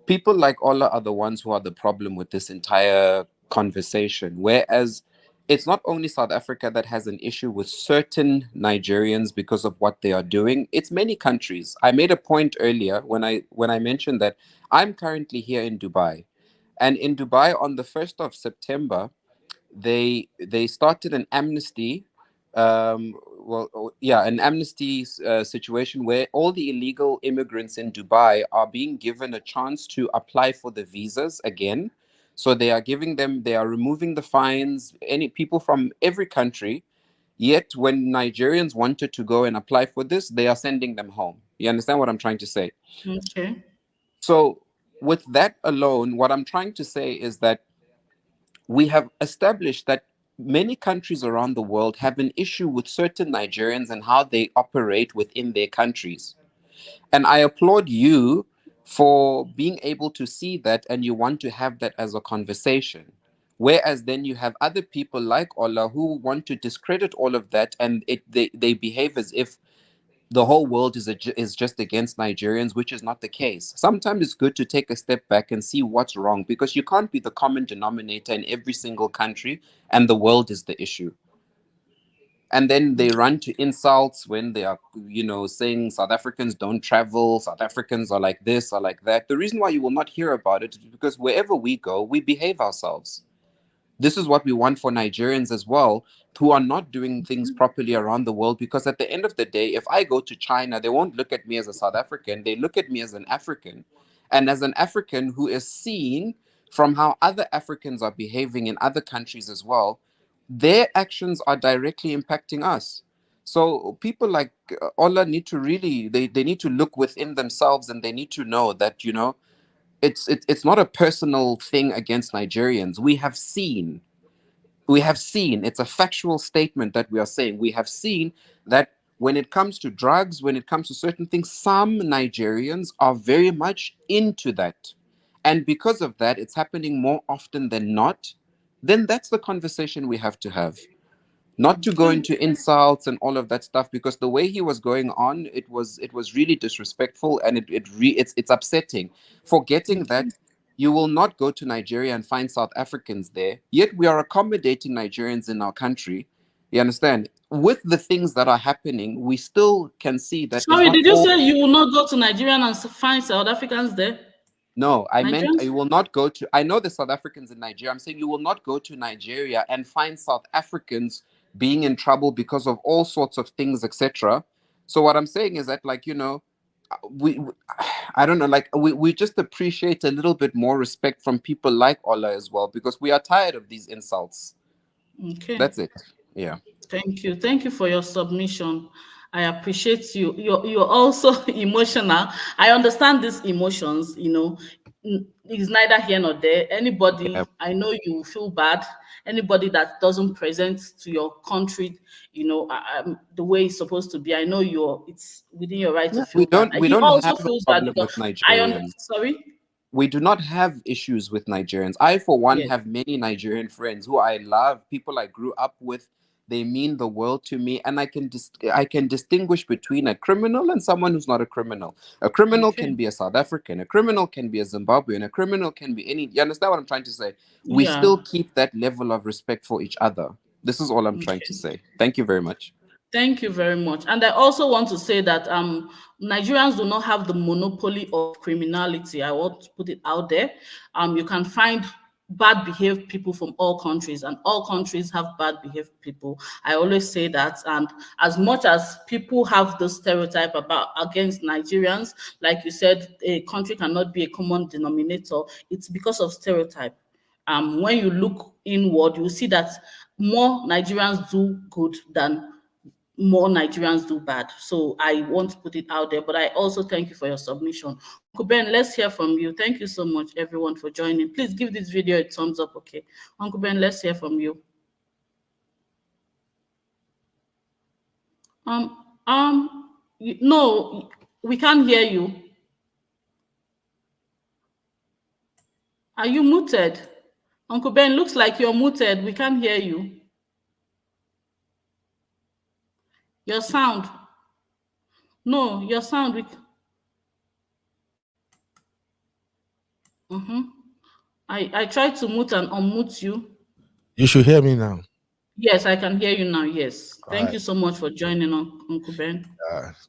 People like Ola are the ones who are the problem with this entire conversation. Whereas it's not only South Africa that has an issue with certain Nigerians because of what they are doing, it's many countries. I made a point earlier when I mentioned that I'm currently here in Dubai. And in Dubai, on the 1st of September, they started an amnesty, an amnesty situation where all the illegal immigrants in Dubai are being given a chance to apply for the visas again. So they are removing the fines, any people from every country. Yet when Nigerians wanted to go and apply for this, they are sending them home. You understand what I'm trying to say? Okay. So with that alone, what I'm trying to say is that we have established that many countries around the world have an issue with certain Nigerians and how they operate within their countries. And I applaud you for being able to see that and you want to have that as a conversation. Whereas then you have other people like Ola who want to discredit all of that, and they behave as if the whole world is just against Nigerians, which is not the case. Sometimes it's good to take a step back and see what's wrong, because you can't be the common denominator in every single country and the world is the issue. And then they run to insults when they are, saying South Africans don't travel, South Africans are like this or like that. The reason why you will not hear about it is because wherever we go, we behave ourselves. This is what we want for Nigerians as well, who are not doing things properly around the world. Because at the end of the day, if I go to China, they won't look at me as a South African. They look at me as an African. And as an African who is seen from how other Africans are behaving in other countries as well, their actions are directly impacting us. So people like Ola need to really, they need to look within themselves, and they need to know that, it's not a personal thing against Nigerians. We have seen, it's a factual statement that we are saying. We have seen that when it comes to drugs, when it comes to certain things, some Nigerians are very much into that. And because of that, it's happening more often than not. Then that's the conversation we have to have. Not to go into insults and all of that stuff, because the way he was going on, it was really disrespectful, and it's upsetting. Forgetting that you will not go to Nigeria and find South Africans there, yet we are accommodating Nigerians in our country. You understand? With the things that are happening, we still can see that it's Sorry, not did you all. say you will not go to Nigeria and find South Africans there? No, I meant Nigerians? you will not go to. I know the South Africans in Nigeria. I'm saying you will not go to Nigeria and find South Africans being in trouble because of all sorts of things, etc. So what I'm saying is that, we, I don't know, we just appreciate a little bit more respect from people like Ola as well, because we are tired of these insults. Okay. That's it. Yeah. Thank you. Thank you for your submission. I appreciate you. You're also emotional. I understand these emotions, it's neither here nor there. Anybody, Yeah. I know you feel bad. Anybody that doesn't present to your country, the way it's supposed to be, I know it's within your right to Yeah. feel bad. We He don't also have a feels bad problem because with Nigerians. sorry? We do not have issues with Nigerians. I, for one, Yes. have many Nigerian friends who I love, people I grew up with. They mean the world to me, and I can distinguish between a criminal and someone who's not a criminal. A criminal Okay. can be a South African, a criminal can be a Zimbabwean, a criminal can be any. You understand what I'm trying to say? We Yeah. still keep that level of respect for each other. This is all I'm trying to say. Thank you very much. Thank you very much. And I also want to say that Nigerians do not have the monopoly of criminality. I want to put it out there. You can find bad behaved people from all countries, and all countries have bad behaved people. I always say that. And as much as people have the stereotype against Nigerians, like you said, a country cannot be a common denominator. It's because of stereotype. When you look inward, you see that more Nigerians do good than more Nigerians do bad. So I want to put it out there, but I also thank you for your submission. Uncle Ben, let's hear from you. Thank you so much, everyone, for joining. Please give this video a thumbs up, okay? Uncle Ben, let's hear from you. No, we can't hear you. Are you muted? Uncle Ben, looks like you're muted. We can't hear you. Your sound. No, your sound. I tried to mute and unmute you. You should hear me now. Yes, I can hear you now. Yes. Thank right. you so much for joining, Uncle Ben.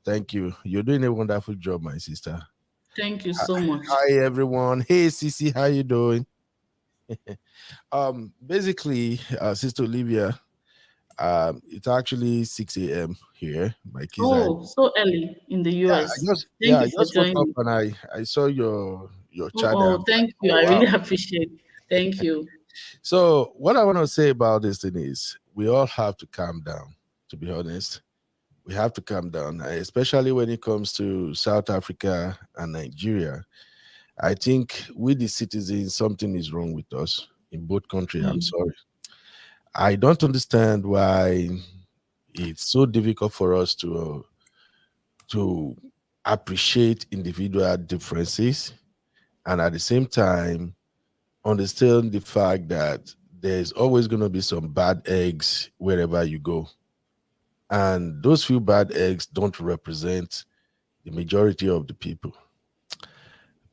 Thank you. You're doing a wonderful job, my sister. Thank you so much. Hi, everyone. Hey, Sisi, how you doing? Basically, Sister Olivia, it's actually 6 a.m. here. My kids are. Oh, so early in the Yeah, US. yeah, Thank I you for just woke up joining. and I saw your Oh, chat there. I'm oh, like, thank you. oh I really wow. appreciate it. Thank you. So what I want to say about this thing is we all have to calm down, to be honest. We have to calm down, especially when it comes to South Africa and Nigeria. I think with the citizens, something is wrong with us in both countries. I'm Mm, sorry. I don't understand why it's so difficult for us to appreciate individual differences and at the same time understand the fact that there's always going to be some bad eggs wherever you go. And those few bad eggs don't represent the majority of the people.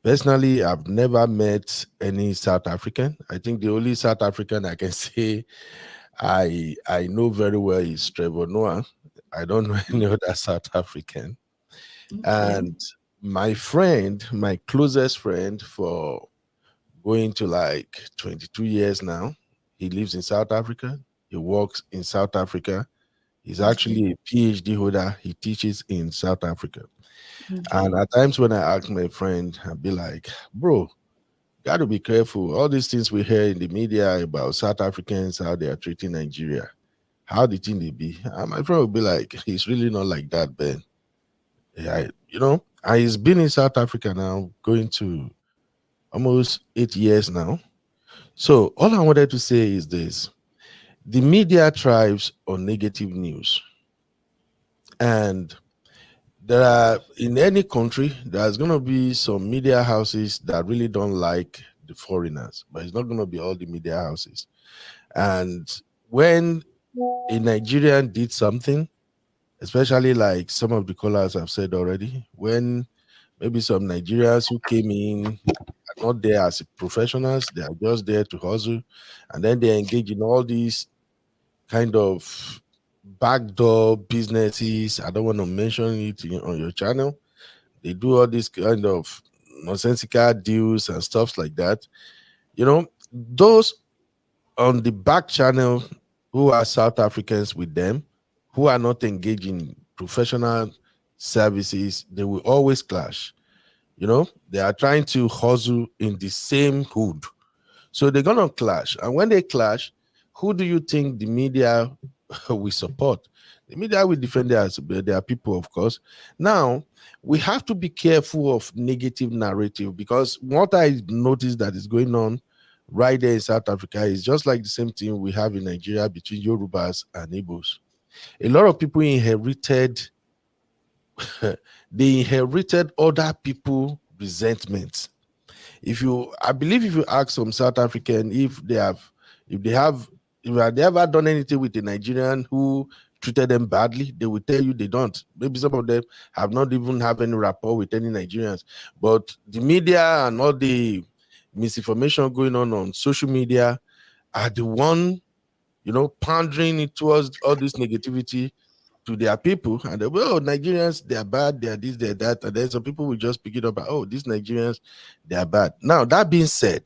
Personally, I've never met any South African. I think the only South African I can say I know very well is Trevor Noah. I don't know any other South African. okay. And my friend, my closest friend for going to like 22 years now, he lives in South Africa. He works in South Africa. He's Okay. actually a PhD holder. He teaches in South Africa. And Okay. at times when I ask my friend, I'll be like, bro, got to be careful. All these things we hear in the media about South Africans, how they are treating Nigeria, how the thing they be. And my friend will be like, it's really not like that, Ben. Yeah, he's been in South Africa now, going to almost 8 years now. So all I wanted to say is this: the media thrives on negative news, and there are in any country there's going to be some media houses that really don't like the foreigners, but it's not going to be all the media houses. And when a Nigerian did something, especially like some of the callers have said already, when maybe some Nigerians who came in are not there as professionals, they are just there to hustle, and then they engage in all these kind of backdoor businesses. I don't want to mention it on your channel. They do all these kind of nonsensical deals and stuff like that. Those on the back channel who are South Africans with them, who are not engaged in professional services, they will always clash. They are trying to hustle in the same hood. So they're going to clash. And when they clash, who do you think the media will support? The media will defend their people, of course. Now, we have to be careful of negative narrative, because what I noticed that is going on right there in South Africa is just like the same thing we have in Nigeria between Yorubas and Igbos. A lot of people inherited they inherited other people resentment. I believe if you ask some South African if they ever done anything with a Nigerian who treated them badly, they will tell you they don't. Maybe some of them have not even have any rapport with any Nigerians. But the media and all the misinformation going on social media are the one, pandering it towards all this negativity to their people, and they will, oh, Nigerians, they are bad, they are this, they are that, and then some people will just pick it up, oh, these Nigerians, they are bad. Now, that being said,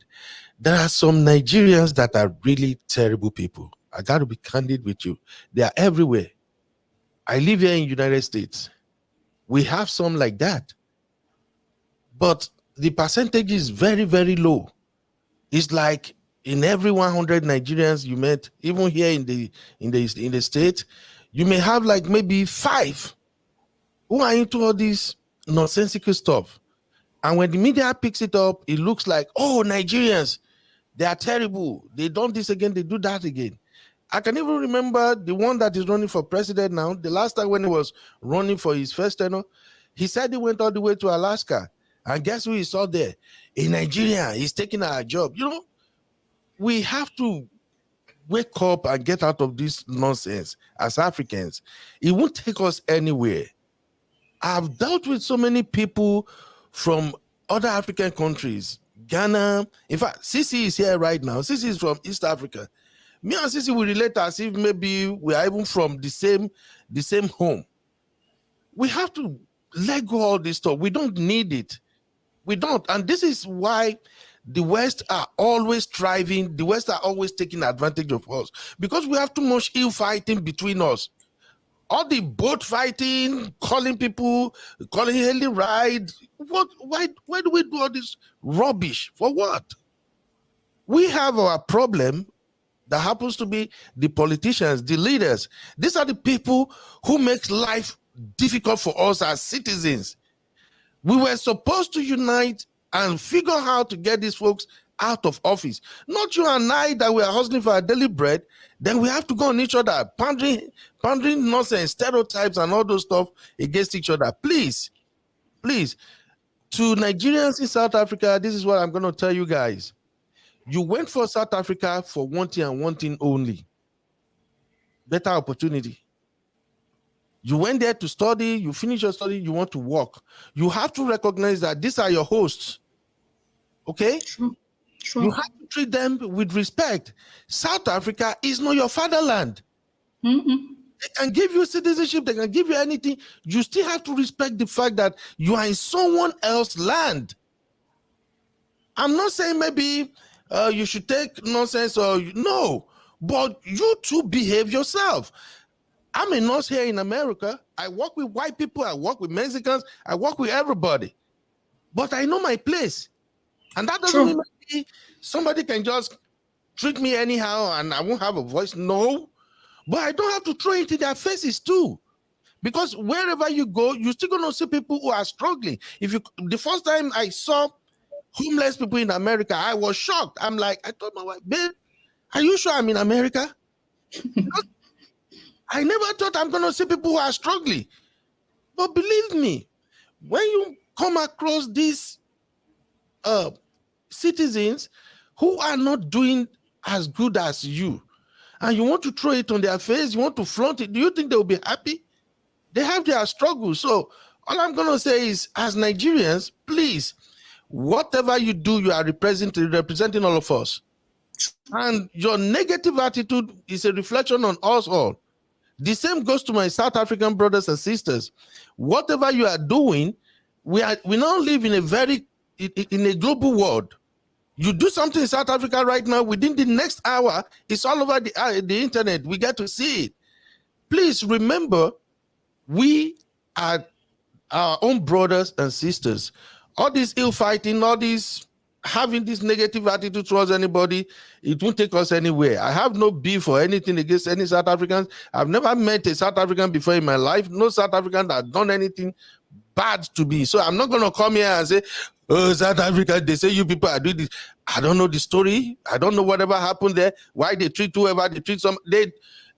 there are some Nigerians that are really terrible people. I got to be candid with you. They are everywhere. I live here in United States. We have some like that, but the percentage is very, very low. It's like in every 100 Nigerians you met, even here in the state, you may have like maybe 5 who are into all this nonsensical stuff. And when the media picks it up, it looks like, oh, Nigerians, they are terrible. They don't this again, they do that again. I can even remember the one that is running for president now. The last time when he was running for his first tenure, he said he went all the way to Alaska. And guess who he saw there? A Nigerian. He's taking our job. We have to wake up and get out of this nonsense as Africans. It won't take us anywhere. I've dealt with so many people from other African countries, Ghana. In fact, Sisi is here right now. Sisi is from East Africa. Me and Sisi will relate as if maybe we are even from the same home. We have to let go all this stuff. We don't need it. We don't. And this is why the West are always striving, the West are always taking advantage of us because we have too much ill fighting between us. All the boat fighting, calling people, calling hailing ride. What? Why do we do all this rubbish? For what? We have our problem that happens to be the politicians, the leaders. These are the people who make life difficult for us as citizens. We were supposed to unite and figure out how to get these folks out of office. Not you and I that we are hustling for our daily bread. Then we have to go on each other, pandering nonsense, stereotypes, and all those stuff against each other. Please, to Nigerians in South Africa, this is what I'm going to tell you guys. You went for South Africa for one thing and one thing only: better opportunity. You went there to study, you finish your study, you want to work. You have to recognize that these are your hosts. Okay? Sure. You have to treat them with respect. South Africa is not your fatherland. Mm-hmm. They can give you citizenship, they can give you anything. You still have to respect the fact that you are in someone else's land. I'm not saying maybe you should take nonsense or no, but you too behave yourself. I'm a nurse here in America. I work with white people, I work with Mexicans, I work with everybody. But I know my place. And that doesn't mean maybe somebody can just treat me anyhow and I won't have a voice. No. But I don't have to throw it in their faces too. Because wherever you go, you're still going to see people who are struggling. The first time I saw homeless people in America, I was shocked. I'm like, I told my wife, babe, are you sure I'm in America? I never thought I'm going to see people who are struggling. But believe me, when you come across these citizens who are not doing as good as you, and you want to throw it on their face, you want to flaunt it, do you think they will be happy? They have their struggles. So all I'm going to say is, as Nigerians, please, whatever you do, you are representing all of us. And your negative attitude is a reflection on us all. The same goes to my South African brothers and sisters. Whatever you are doing, we now live in a global world. You do something in South Africa right now, within the next hour, it's all over the internet. We get to see it. Please remember, we are our own brothers and sisters. All this ill fighting, all this having this negative attitude towards anybody, it won't take us anywhere. I have no beef or anything against any South Africans. I've never met a South African before in my life. No South African that has done anything bad to me. So I'm not going to come here and say, oh, South Africa, they say you people are doing this. I don't know the story. I don't know whatever happened there, why they treat whoever they treat some.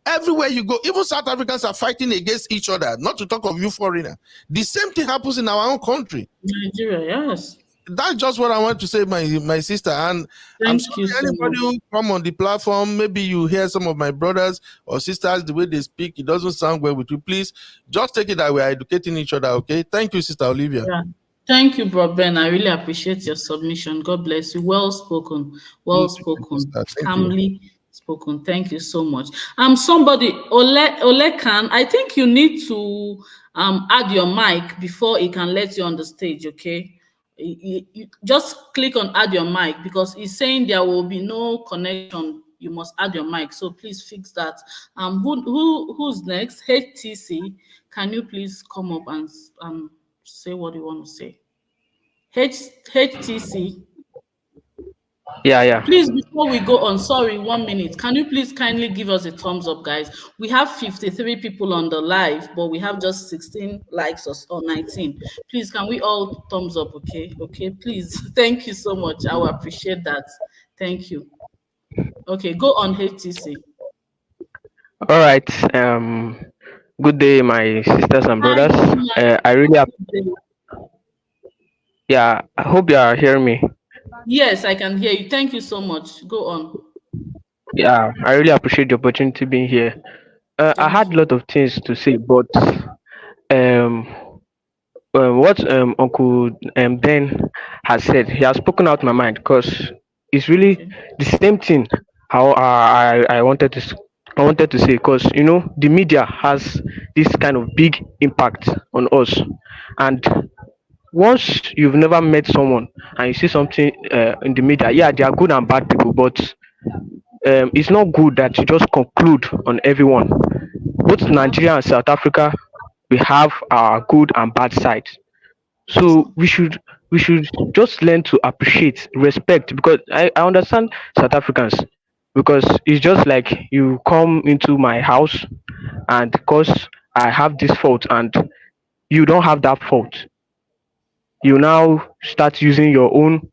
Everywhere you go, even South Africans are fighting against each other, not to talk of you foreigner. The same thing happens in our own country. Nigeria, yes. That's just what I want to say, my sister. And I'm sorry, anybody who come on the platform, maybe you hear some of my brothers or sisters, the way they speak, it doesn't sound well with you. Please just take it that we're educating each other, okay? Thank you, Sister Olivia. Yeah. Thank you, Bro Ben. I really appreciate your submission. God bless you. Well spoken. Well spoken. Calmly spoken. Thank you so much. Somebody, Olekan, I think you need to add your mic before he can let you on the stage, okay? You just click on add your mic because it's saying there will be no connection. You must add your mic, so please fix that. Who's next? HTC, can you please come up and say what you want to say? HTC. Yeah. Please, before we go on, sorry, 1 minute. Can you please kindly give us a thumbs up, guys? We have 53 people on the live, but we have just 16 likes or 19. Please, can we all thumbs up, okay? Okay, please. Thank you so much. I will appreciate that. Thank you. Okay, go on, HTC. All right. Good day, my sisters and brothers. I really I hope you are hearing me. Yes, I can hear you. Thank you so much. Go on. Yeah, I really appreciate the opportunity being here. I had a lot of things to say, but what Uncle Ben has said, he has spoken out my mind because it's really the same thing. How I wanted to say, because the media has this kind of big impact on us, and once you've never met someone and you see something in the media, yeah, they are good and bad people, but it's not good that you just conclude on everyone. Both Nigeria and South Africa, we have our good and bad sides. So we should just learn to appreciate, respect, because I understand South Africans, because it's just like you come into my house, and because I have this fault and you don't have that fault, you now start using your own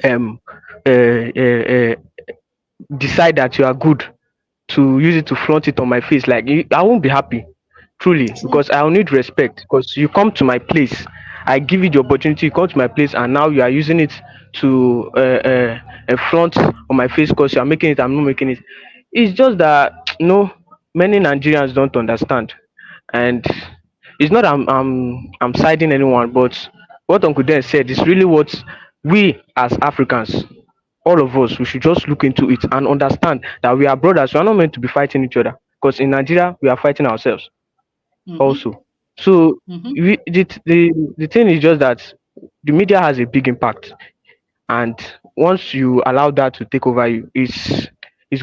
um uh, uh, uh, decide that you are good, to use it to flaunt it on my face. Like, I won't be happy, truly, True. because I'll need respect. Because you come to my place, I give you the opportunity, you come to my place, and now you are using it to flaunt on my face because you are making it, I'm not making it. It's just that no, many Nigerians don't understand. And it's not I'm siding anyone, but what Uncle Den said is really what we as Africans, all of us, we should just look into it and understand that we are brothers. We are not meant to be fighting each other, because in Nigeria we are fighting ourselves Mm-hmm. also. So Mm-hmm. the thing is just that the media has a big impact, and once you allow that to take over you, it's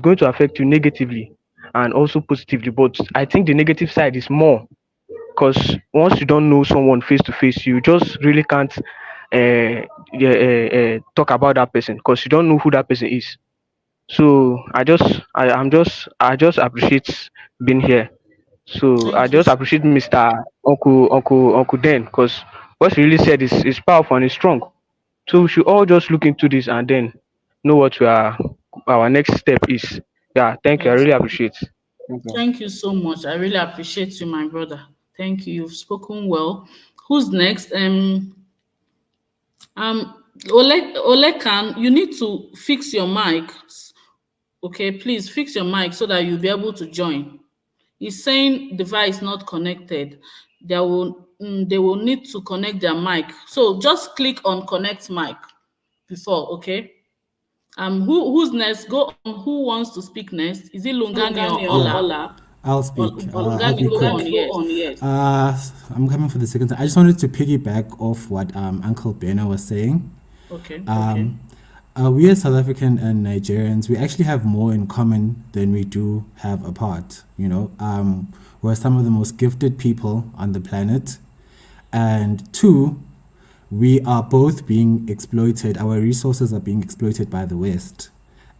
going to affect you negatively and also positively. But I think the negative side is more, because once you don't know someone face to face, you just really can't talk about that person, because you don't know who that person is. So I just appreciate being here. So I Thank you. just appreciate Mr. Uncle Den, because what he really said is powerful and is strong. So we should all just look into this and then know what our next step is. Yeah, thank you. I really Exactly. appreciate. Thank you. Thank you so much. I really appreciate you, my brother. Thank you. You've spoken well. Who's next? Olekan, you need to fix your mic. Okay, please fix your mic so that you'll be able to join. He's saying device not connected. They will need to connect their mic. So just click on connect mic before, okay? Who's next? Go on. Who wants to speak next? Is it Lungani or Yeah, Ola? I'll speak. I'll be Lungani, go quick. on, yes. I'm coming for the second time. I just wanted to piggyback off what Uncle Beno was saying. Okay. We as South African and Nigerians, we actually have more in common than we do have apart. We're some of the most gifted people on the planet, and two, we are both being exploited. Our resources are being exploited by the West.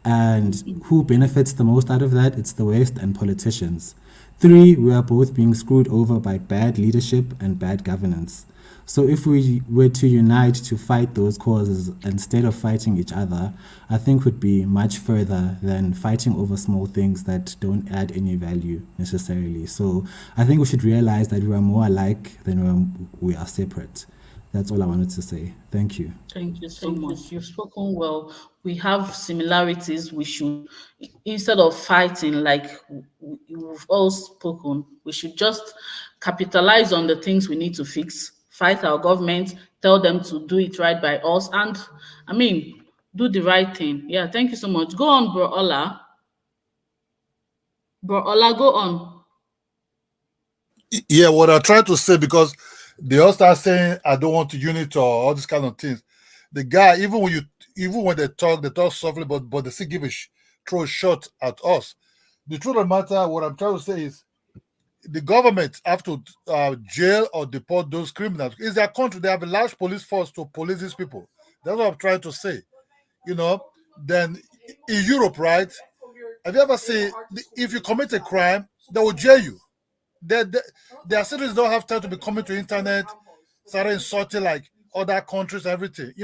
And who benefits the most out of that? It's the West and politicians. Three, we are both being screwed over by bad leadership and bad governance. So if we were to unite to fight those causes instead of fighting each other, I think would be much further than fighting over small things that don't add any value necessarily. So I think we should realize that we are more alike than we are separate. That's all I wanted to say. Thank you. Thank you so much. You've spoken well. We have similarities. We should, instead of fighting like we've all spoken, we should just capitalize on the things we need to fix, fight our government, tell them to do it right by us, and I mean, do the right thing. Yeah, thank you so much. Go on, Bro Ola. Bro Ola, go on. Yeah, what I try to say, because they all start saying I don't want to unit or all these kind of things. The guy, even when they talk softly, but they still throw a shot at us. The truth of the matter, what I'm trying to say is the government have to jail or deport those criminals. It's their country. They have a large police force to police these people. That's what I'm trying to say. Then in Europe, right? Have you ever seen if you commit a crime, they will jail you? Their citizens don't have time to be coming to internet, starting insulting like other countries, everything.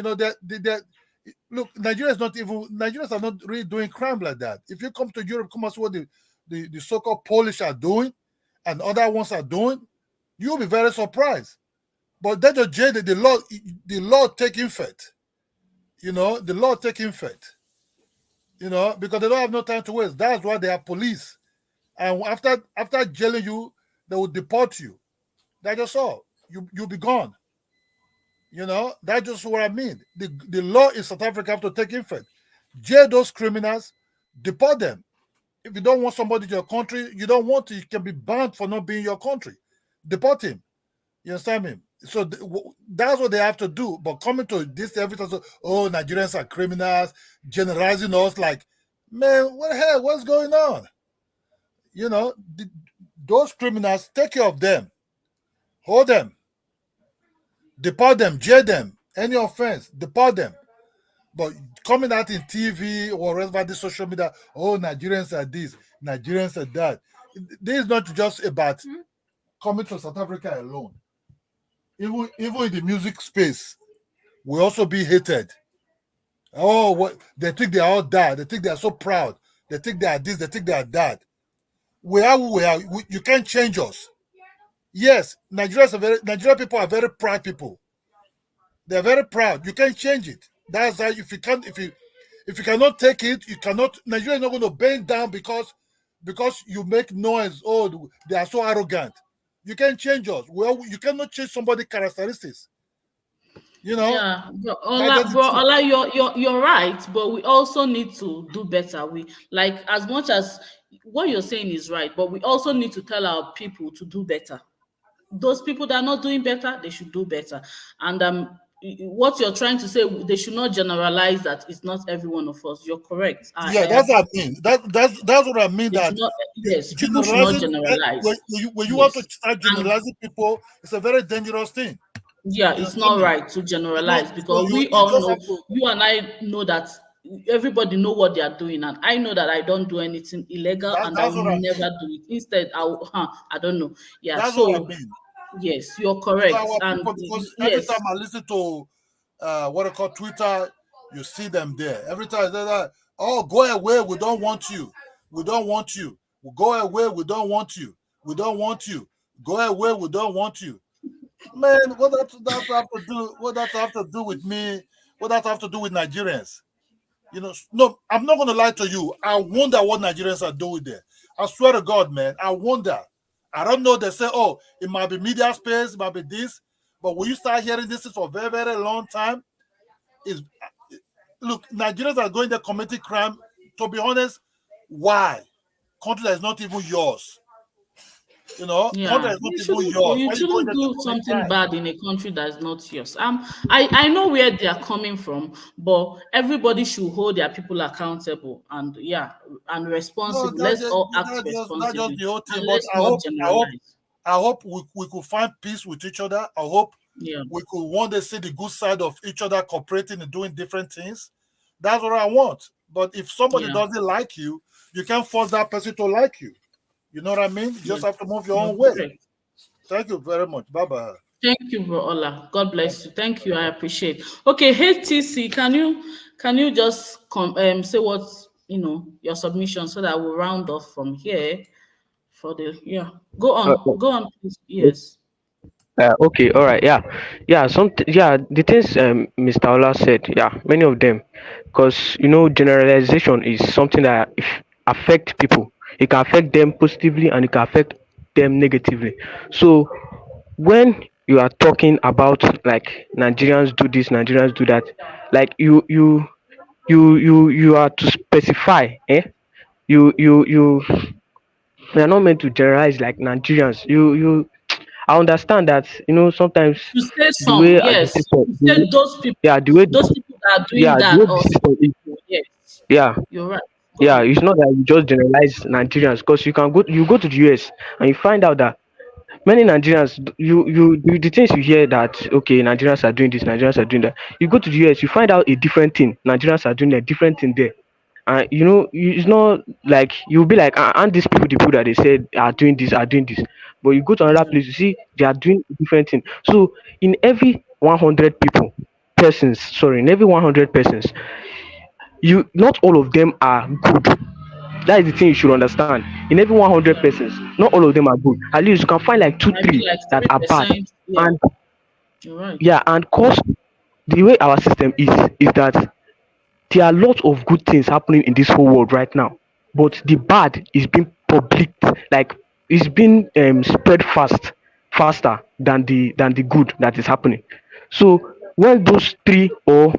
Look, Nigerians are not really doing crime like that. If you come to Europe, come and see what the so-called Polish are doing and other ones are doing, you'll be very surprised. But then the law taking effect. The law taking effect. Because they don't have no time to waste. That's why they have police. And after jailing you, they will deport you. That's just all. You'll be gone. That's just what I mean. The law in South Africa have to take effect. Jail those criminals, deport them. If you don't want somebody to your country, you don't want to, you can be banned for not being in your country. Deport him. You understand me? So that's what they have to do. But coming to this every time, so, oh, Nigerians are criminals, generalizing us like, man, what the hell? What's going on? You know, those criminals, take care of them, hold them, deport them, jail them, any offense, deport them. But coming out in TV or wherever the social media, oh, Nigerians are this, Nigerians are that. This is not just about coming to South Africa alone. Even in the music space, we also be hated. Oh, what they think they are all that. They think they are so proud. They think they are this. They think they are that. We are who we are. You can't change us. Yes, Nigerian people are very proud people. They are very proud. You can't change it. That's how if you cannot take it, you cannot. Nigeria is not going to bend down because you make noise. Oh, they are so arrogant. You can't change us. Well, you cannot change somebody's characteristics. You know, Yeah, that's the truth. Ola, you're right, but we also need to do better. We like as much as what you're saying is right, but we also need to tell our people to do better. Those people that are not doing better, they should do better. And what you're trying to say, they should not generalize that it's not every one of us. You're correct. I Yeah, that's agree. what I mean. That's what I mean. They should That not. Yes, people should not generalizing generalize. when you want to Yes, start and generalizing people, it's a very dangerous thing. yeah, You know it's what I not mean? right to It's not. generalize So because we you all just have know, to. you and I know that everybody know what they are doing, and I know that I don't do anything illegal, and I That's will what I never mean. do it. Instead, I don't know. Yeah, That's what I so mean. yes, you're So correct, our and people, because every time yes, I listen to what I call Twitter, you see them there. Every time they're like, "Oh, go away, we don't want you. We don't want you. Go away, we don't want you. We don't want you. Go away, we don't want you." Man, that have to do? What that have to do with me? What that have to do with Nigerians? You know, no, I'm not gonna lie to you. I wonder what Nigerians are doing there. I swear to God, man, I wonder. I don't know. They say, oh, it might be media space, it might be this, but when you start hearing this for a very, very long time, is look, Nigerians are going there committing crime. To be honest, why? Country that is not even yours. You know, country yeah, that is not even yours. you Why are you going shouldn't there to do commit something crime? bad in a country that is not yours. I know where they are coming from, but everybody should hold their people accountable and yeah, and No, responsible. Let's all act that's just responsibly the whole thing. and But let's not generalize. I hope we could find peace with each other. I hope Yeah, we could one day see the good side of each other cooperating and doing different things. That's what I want. But if somebody yeah, doesn't like you, you can't force that person to like you. You know what I mean? You yeah. just have to move your You're own way. correct. Thank you very much. Bye bye. Thank you, bro Ola. God bless you. Thank you. I appreciate. Okay, hey TC, can you just say what your submission so that we'll round off from here for the yeah. Uh, Go on, please. Yes. okay, all right, yeah, yeah. Yeah, the things Mr. Ola said, yeah, many of them, because generalization is something that if affect people, it can affect them positively and it can affect them negatively. So when you are talking about like Nigerians do this, Nigerians do that, like you are to specify, you are not meant to generalize like Nigerians. I understand that sometimes You say the some, way the yes. system, You say yeah, the way those people that are doing yeah, the that way or the system is, yes. yeah, You're right. Go yeah. on. It's not that you just generalize Nigerians because you go to the US and you find out that many Nigerians, the things you hear that okay, Nigerians are doing this, Nigerians are doing that. You go to the US, you find out a different thing. Nigerians are doing a different thing there. It's not like you'll be like, and these people that they said are doing this, but you go to another Yeah. place, you see they are doing a different thing. So in every 100 persons, sorry, in every 100 persons, you not all of them are good. That is the thing you should understand. In every 100 Yeah. persons, not all of them are good. At least you can find like two, Might be three like that are bad. 3%. Yeah. And You're right. yeah, and cause the way our system is that there are lots of good things happening in this whole world right now, but the bad is being public, like it's being spread faster than the good that is happening. So when those three or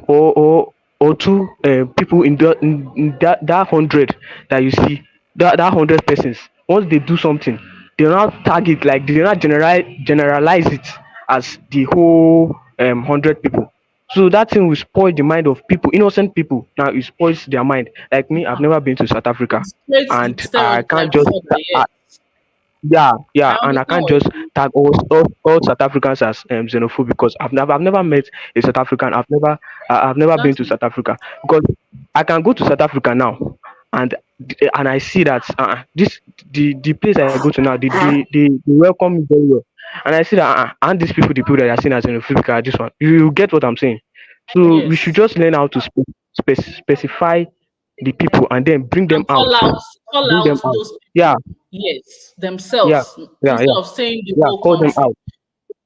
two people in that 100 that you see, that 100 persons, once they do something, they not tag it, like they not generalize it as the whole 100 people. So that thing will spoil the mind of people, innocent people. Now it spoils their mind. Like me, I've never been to South Africa, Straight and I can't stereotype just before that, yeah. yeah, I yeah, and I understand can't what just you mean. tag all South Africans as xenophobic, because I've never met a South African. I've never been to Exactly. South Africa, because I can go to South Africa now, and and I see that this the place I go to now, they welcome me very well, and I see that and these people, the people that are seen as xenophobic are this one. You get what I'm saying? So we should Yes. just learn how to specify the people and then bring them And out, call bring out them out. those Yeah, people. Yes, yeah, themselves, yeah, instead yeah, of saying the yeah. whole Call them country. out.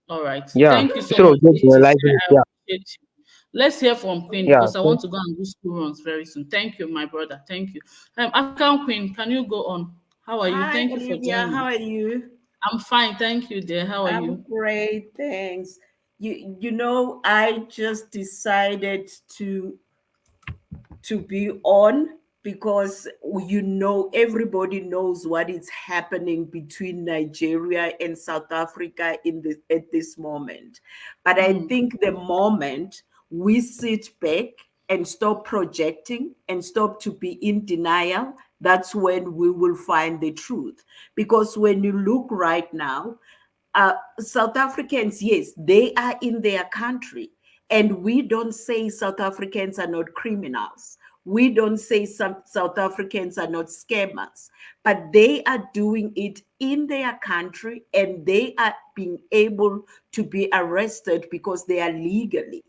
All right. Yeah, Thank you so instead of much, just Leticia. generalizing it. I Yeah, appreciate you. Let's hear from Queen yeah. because I want to go and do school runs very soon. Thank you, my brother. Thank you. African Queen, can you go on? How are you? Hi, Thank you for Olivia. How joining. are you? I'm fine, thank you, dear. How are I'm you? great, thanks. I just decided to be on because everybody knows what is happening between Nigeria and South Africa at this moment. But I think the moment we sit back and stop projecting and stop to be in denial, that's when we will find the truth. Because when you look right now, South Africans, yes, they are in their country. And we don't say South Africans are not criminals. We don't say some South Africans are not scammers, but they are doing it in their country and they are being able to be arrested because they are legally.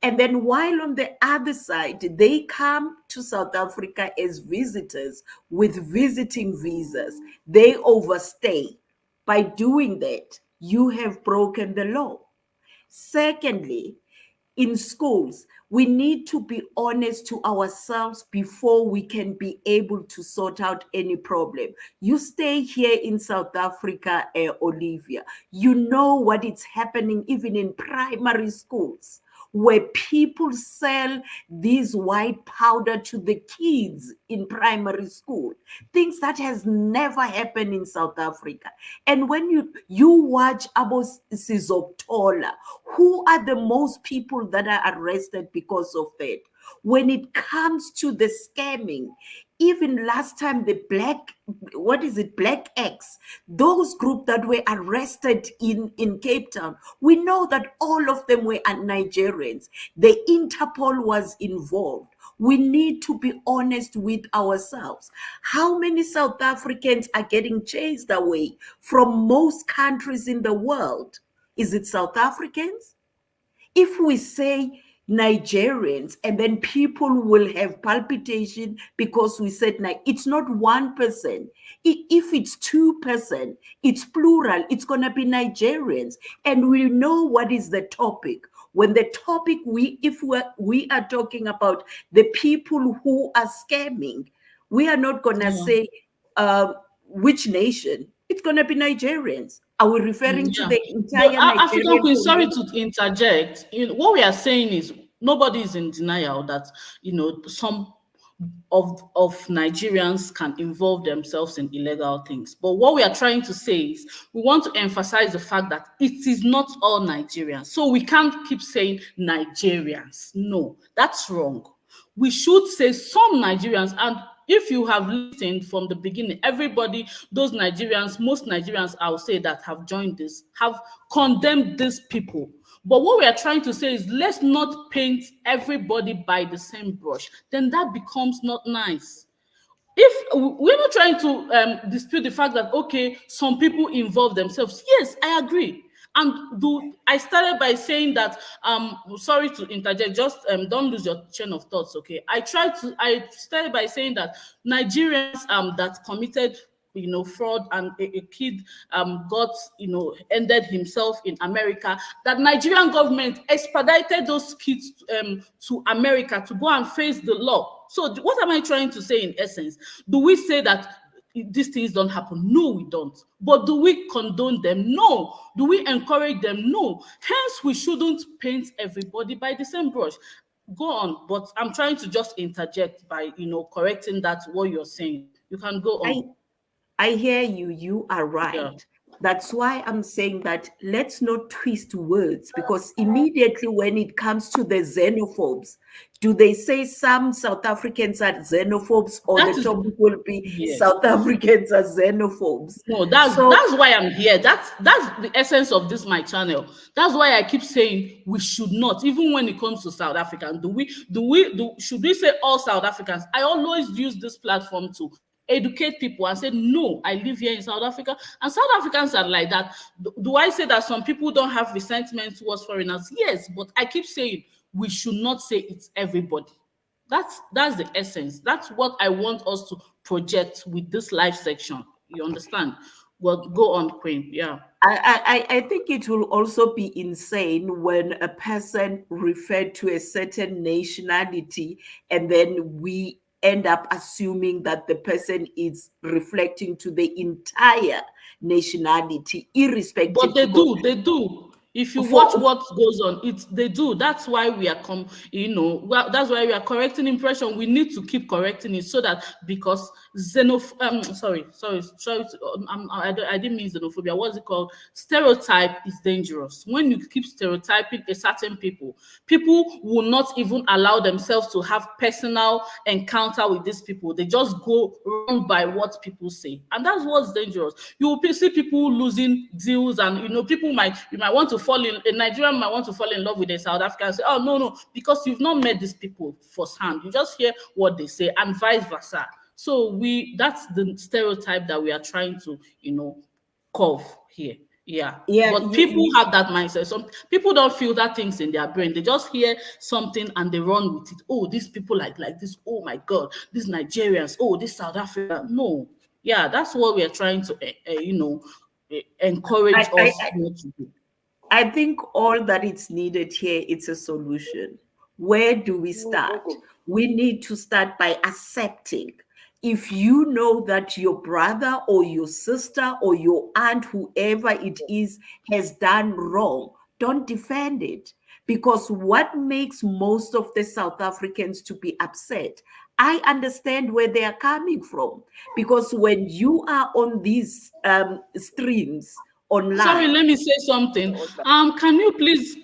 And then while on the other side, they come to South Africa as visitors with visiting visas, they overstay. By doing that, you have broken the law. Secondly, in schools, we need to be honest to ourselves before we can be able to sort out any problem. You stay here in South Africa, Olivia, you know what is happening even in primary schools, where people sell this white powder to the kids in primary school, things that has never happened in South Africa. And when you watch Abo Sizoktola, who are the most people that are arrested because of that? When it comes to the scamming, even last time the Black X, those group that were arrested in Cape Town, we know that all of them were Nigerians. The Interpol was involved. We need to be honest with ourselves. How many South Africans are getting chased away from most countries in the world? Is it South Africans? If we say Nigerians, and then people will have palpitation because we said it's not 1%. If it's 2%, it's plural. It's gonna be Nigerians, and we know what is the topic. When the topic we are talking about the people who are scamming, we are not gonna say which nation. It's gonna be Nigerians. Are we referring to Yeah. the But entire African Nigerian Queen, sorry community? to interject. What we are saying is nobody is in denial that some of Nigerians can involve themselves in illegal things. But what we are trying to say is we want to emphasize the fact that it is not all Nigerians. So we can't keep saying Nigerians. No, that's wrong. We should say some Nigerians. And if you have listened from the beginning, everybody, those Nigerians, most Nigerians, I would say, that have joined this, have condemned these people. But what we are trying to say is let's not paint everybody by the same brush. Then that becomes not nice. If we're not trying to dispute the fact that okay, some people involve themselves. Yes, I agree. And I started by saying that sorry to interject, just don't lose your chain of thoughts, okay? I started by saying that Nigerians that committed fraud, and a kid got ended himself in America, that Nigerian government expedited those kids to America to go and face the law. So what am I trying to say in essence? Do we say that these things don't happen? No, we don't. But do we condone them? No. Do we encourage them? No. Hence, we shouldn't paint everybody by the same brush. Go on, but I'm trying to just interject by correcting that what you're saying. You can go on. I hear you. You are Yeah. right. That's why I'm saying that let's not twist words, because immediately when it comes to the xenophobes, do they say some South Africans are xenophobes, or That the is, topic will be yes. South Africans are xenophobes? No, that's So that's why I'm here. That's the essence of this my channel. That's why I keep saying we should not, even when it comes to South Africans. Do should we say all South Africans? I always use this platform to educate people and say, no, I live here in South Africa, and South Africans are like that. Do I say that some people don't have resentment towards foreigners? Yes, but I keep saying we should not say it's everybody. That's the essence. That's what I want us to project with this live section. You understand? Well, go on, Queen. Yeah. I think it will also be insane when a person referred to a certain nationality and then we end up assuming that the person is reflecting to the entire nationality, But irrespective, they because do, they do. If you watch for what goes on, it's they do. That's why we are well, that's why we are correcting impression. We need to keep correcting it so that because I didn't mean xenophobia. What's it called? Stereotype is dangerous. When you keep stereotyping a certain people will not even allow themselves to have personal encounter with these people. They just go run by what people say, and that's what's dangerous. You will see people losing deals, and you might want to fall in a Nigerian might want to fall in love with a South African and say, oh no, because you've not met these people firsthand. You just hear what they say, and vice versa. So that's the stereotype that we are trying to, curve here. Yeah. yeah, But people have that mindset. Some people don't feel that things in their brain. They just hear something and they run with it. Oh, these people like this. Oh my God, these Nigerians. Oh, this South Africa. No. Yeah, that's what we are trying to, encourage I, us not to do. I think all that is needed here, it's a solution. Where do we start? We need to start by accepting. If you know that your brother or your sister or your aunt, whoever it is, has done wrong, don't defend it. Because what makes most of the South Africans to be upset, I understand where they are coming from. Because when you are on these streams, Sorry, online. let me say something. Can you please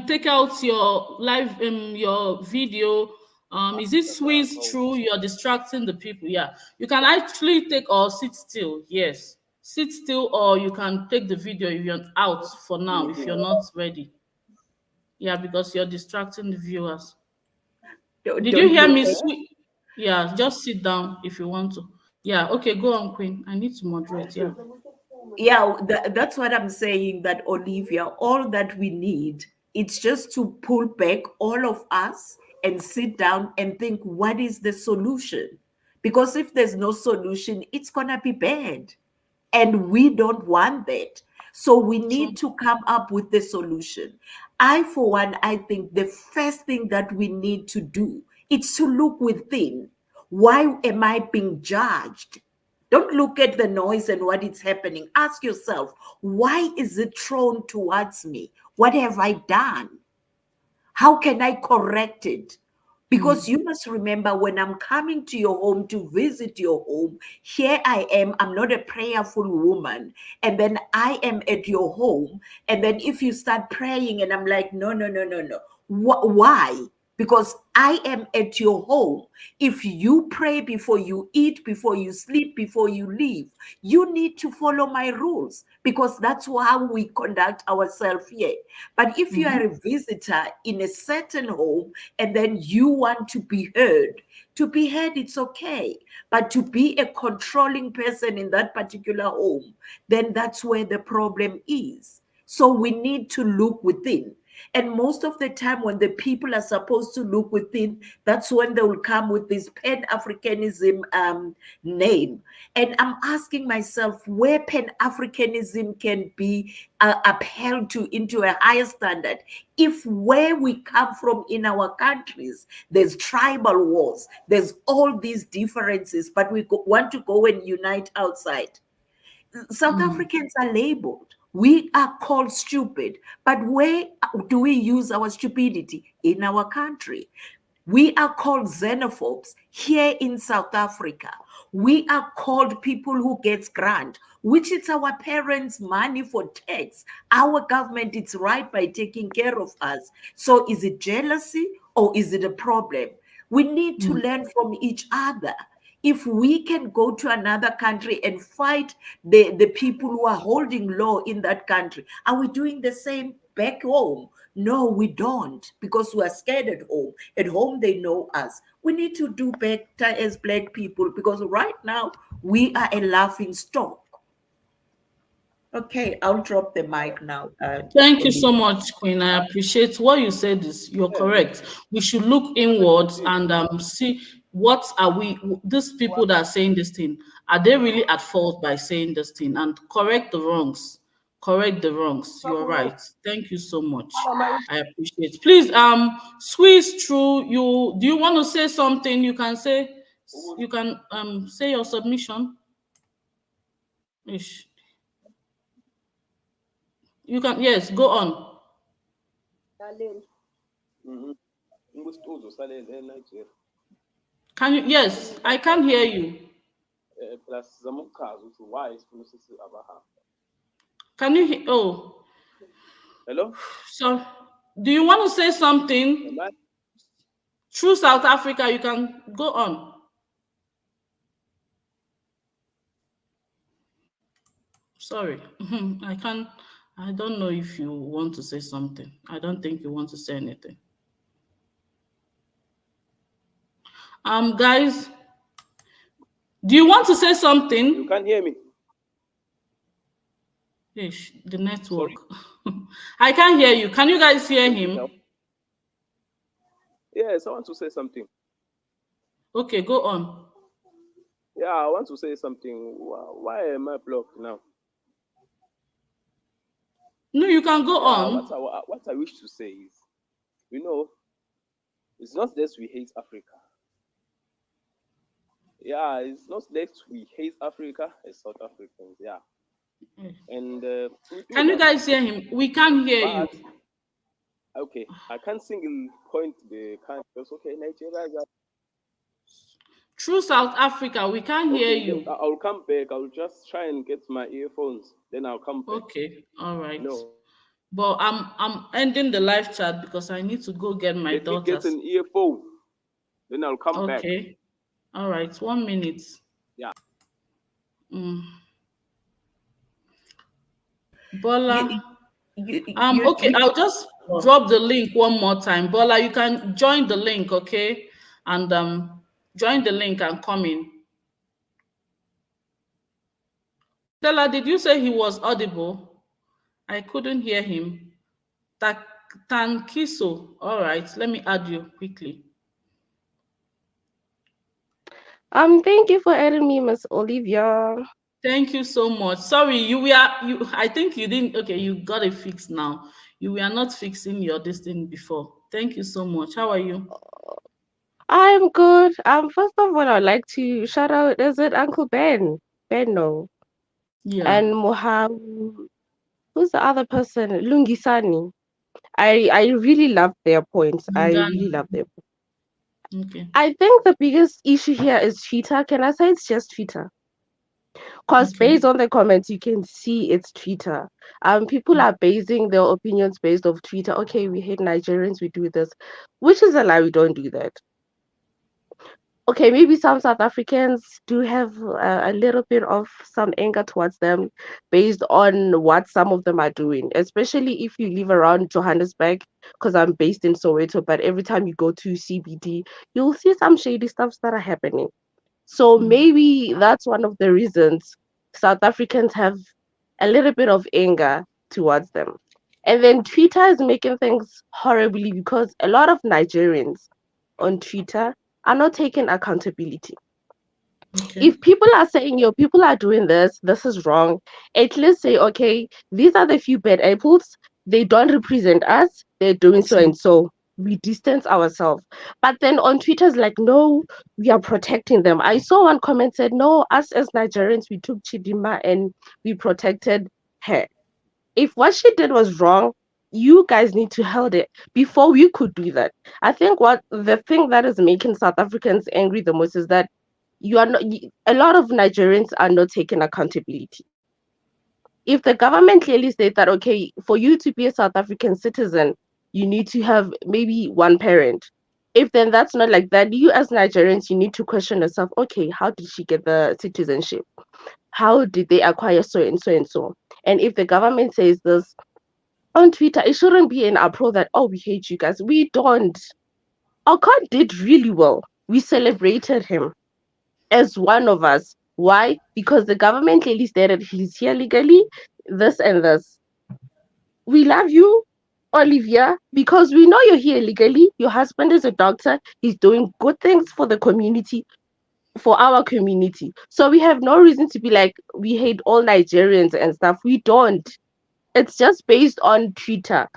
take out your live your video? Is it squeezed through? You're distracting the people. Yeah, you can actually take or sit still. Yes, sit still, or you can take the video if you're out for now if you're not ready. Yeah, because you're distracting the viewers. Did you Don't hear look me? at. Yeah, just sit down if you want to. Yeah, okay, go on, Queen. I need to moderate. Yeah. Yeah, that's what I'm saying, that Olivia, all that we need, it's just to pull back all of us and sit down and think, what is the solution? Because if there's no solution, it's gonna be bad. And we don't want that. So we need to come up with the solution. For one, I think the first thing that we need to do is to look within. Why am I being judged? Don't look at the noise and what is happening. Ask yourself, why is it thrown towards me? What have I done? How can I correct it? Because you must remember, when I'm coming to your home to visit your home, here I am, I'm not a prayerful woman. And then I am at your home. And then if you start praying and I'm like, no, no, no, no, no. Why? Because I am at your home. If you pray before you eat, before you sleep, before you leave, you need to follow my rules, because that's how we conduct ourselves here. But if you are a visitor in a certain home and then you want to be heard, it's okay. But to be a controlling person in that particular home, then that's where the problem is. So we need to look within. And most of the time, when the people are supposed to look within, that's when they will come with this Pan-Africanism name. And I'm asking myself where Pan-Africanism can be upheld into a higher standard if where we come from in our countries, there's tribal wars, there's all these differences, but we want to go and unite outside. South Africans are labeled. We are called stupid. But where do we use our stupidity? In our country. We are called xenophobes here in South Africa. We are called people who gets grant, which is our parents' money for tax. Our government is right by taking care of us. So is it jealousy or is it a problem? We need to learn from each other. If we can go to another country and fight the people who are holding law in that country, are we doing the same back home? No, we don't, because we are scared at home. At home, they know us. We need to do better as Black people, because right now we are a laughing stock. Okay, I'll drop the mic now. Thank you so much, Queen. I appreciate what you said. You're correct. We should look inwards and see what are these people that are saying this thing, are they really at fault by saying this thing, and correct the wrongs. Correct the wrongs. You're right. Thank you so much. I appreciate. Please squeeze through. Do you want to say something? You can say say your submission. Ish. You can, yes, go on. Can you, yes, I can hear you. Can you hear, oh. Hello? So, do you want to say something? Through South Africa, you can go on. Sorry, I don't know if you want to say something. I don't think you want to say anything. Guys, do you want to say something? You can't hear me. Ish, the network. I can't hear you. Can you guys hear him? Yes, I want to say something. Okay, go on. Yeah, I want to say something. Why am I blocked now? No, you can go on. What I wish to say is, it's not that we hate Africa. Yeah, it's not that we hate Africa as South Africans. Yeah. And can you guys hear him? We can't hear you. Okay, I can't single point the country. It's okay, Nigeria. Through South Africa, we can't hear you. I'll come back. I'll just try and get my earphones. Then I'll come back. Okay, all right. No. But I'm ending the live chat because I need to go get my daughters. Let me get an earphone. Then I'll come back. Okay. All right. 1 minute. Yeah. Bola. Okay, I'll just drop the link one more time. Bola, you can join the link, okay? And join the link and come in. Stella, did you say he was audible? I couldn't hear him. Tankiso. All right, let me add you quickly. Thank you for adding me, Miss Olivia. Thank you so much. Sorry, I think you didn't. Okay, you got it fixed now. You were not fixing your this thing before. Thank you so much. How are you? I'm good. First of all, I'd like to shout out, is it Uncle Ben? Benno. Yeah. And Mohamed. Who's the other person? Lungisani. I really love their points. I really love their points. Okay. I think the biggest issue here is Twitter. Can I say it's just Twitter? Because based on the comments, you can see it's Twitter. People are basing their opinions based off Twitter. Okay, we hate Nigerians, we do this, which is a lie. We don't do that. Okay, maybe some South Africans do have a little bit of some anger towards them based on what some of them are doing, especially if you live around Johannesburg, because I'm based in Soweto, but every time you go to CBD, you'll see some shady stuff that are happening. So maybe that's one of the reasons South Africans have a little bit of anger towards them. And then Twitter is making things horribly because a lot of Nigerians on Twitter are not taking accountability. Okay. If people are saying, people are doing this is wrong, at least say, okay, these are the few bad apples, they don't represent us, they're doing so and so. We distance ourselves. But then on Twitter, it's like, no, we are protecting them. I saw one comment said, no, us as Nigerians, we took Chidima and we protected her. If what she did was wrong, you guys need to hold it before we could do that. I think the thing that is making South Africans angry the most is that you are not. A lot of Nigerians are not taking accountability. If the government clearly states that, okay, for you to be a South African citizen, you need to have maybe one parent. If then that's not like that, you as Nigerians, you need to question yourself, okay, how did she get the citizenship? How did they acquire so and so and so? And if the government says this on Twitter, it shouldn't be an approach that, oh, we hate you guys. We don't. Okon did really well. We celebrated him as one of us. Why? Because the government clearly stated he's here legally, this and this. We love you, Olivia, because we know you're here legally. Your husband is a doctor. He's doing good things for the community, for our community. So we have no reason to be like, we hate all Nigerians and stuff. We don't. It's just based on Twitter.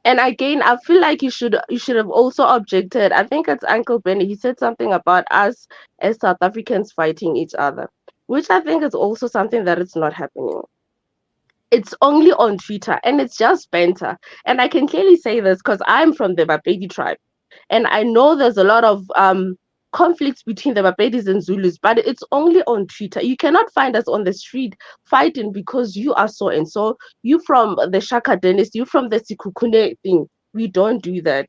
And again, I feel like you should have also objected. I think it's Uncle Benny. He said something about us as South Africans fighting each other, which I think is also something that it's not happening. It's only on Twitter and it's just banter. And I can clearly say this because I'm from the Bapedi tribe. And I know there's a lot of conflicts between the Bapedis and Zulus, but it's only on Twitter. You cannot find us on the street fighting because you are so and so. You from the Shaka dynasty, you from the Sikukune thing. We don't do that.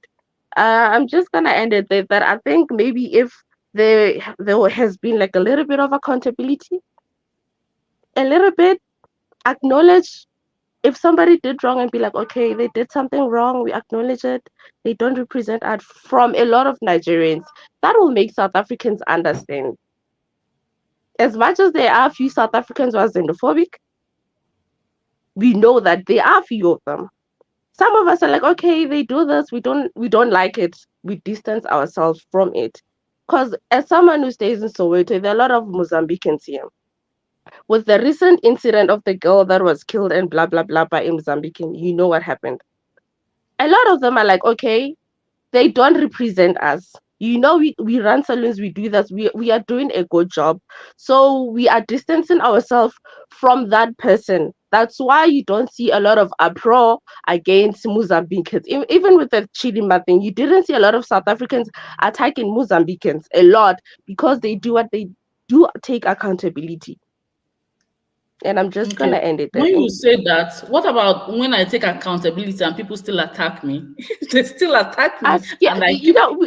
I'm just gonna end it there. That I think maybe if there has been like a little bit of accountability, a little bit acknowledge if somebody did wrong and be like, okay, they did something wrong, we acknowledge it. They don't represent us from a lot of Nigerians. That will make South Africans understand. As much as there are a few South Africans who are xenophobic, we know that there are a few of them. Some of us are like, okay, they do this, we don't like it. We distance ourselves from it. Because as someone who stays in Soweto, there are a lot of Mozambicans here. With the recent incident of the girl that was killed and blah blah blah by a Mozambican, you know what happened. A lot of them are like, okay, they don't represent us. You know, we run saloons, we do this, we are doing a good job. So we are distancing ourselves from that person. That's why you don't see a lot of uproar against Mozambicans. Even with the Chilima thing, you didn't see a lot of South Africans attacking Mozambicans a lot because they do what they do, take accountability. And I'm just gonna end it there. When you say that, what about when I take accountability and people still attack me? They still attack me. And like, you know,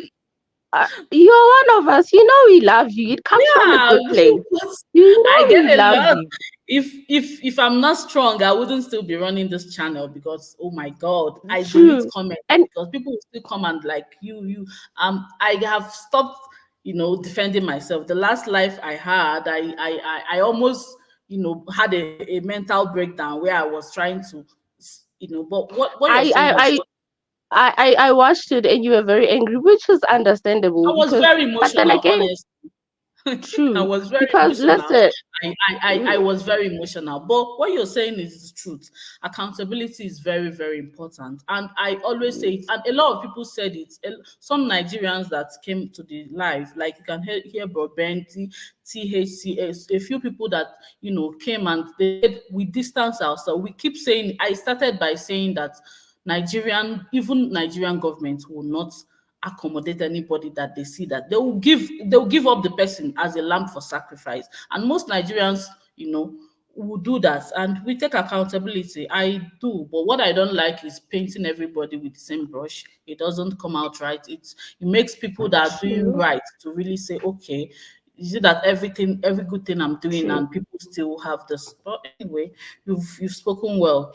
you're one of us. You know, we love you. It comes from a good place. You know, I get we a love lot. you. If I'm not strong, I wouldn't still be running this channel because oh my god, I True. delete comments because people will still come and like you. I have stopped, defending myself. The last life I had, I almost had a mental breakdown where I was trying to, but what you're saying I watched it and you were very angry, which is understandable. I was very emotional, but then again, honestly. True. I was very because emotional. listen, I was very emotional. But what you're saying is the truth. Accountability is very, very important. And I always say it, and a lot of people said it. Some Nigerians that came to the live, like you can hear Brobenti, THCS, a few people that came and they said we distance ourselves. We keep saying, I started by saying that even Nigerian government will not accommodate anybody that they see that they'll give up the person as a lamb for sacrifice. And most Nigerians, will do that, and we take accountability. I do, but what I don't like is painting everybody with the same brush. It doesn't come out right. It makes people that are doing right to really say, okay, is it that every good thing I'm doing and people still have this? But anyway, you've spoken well.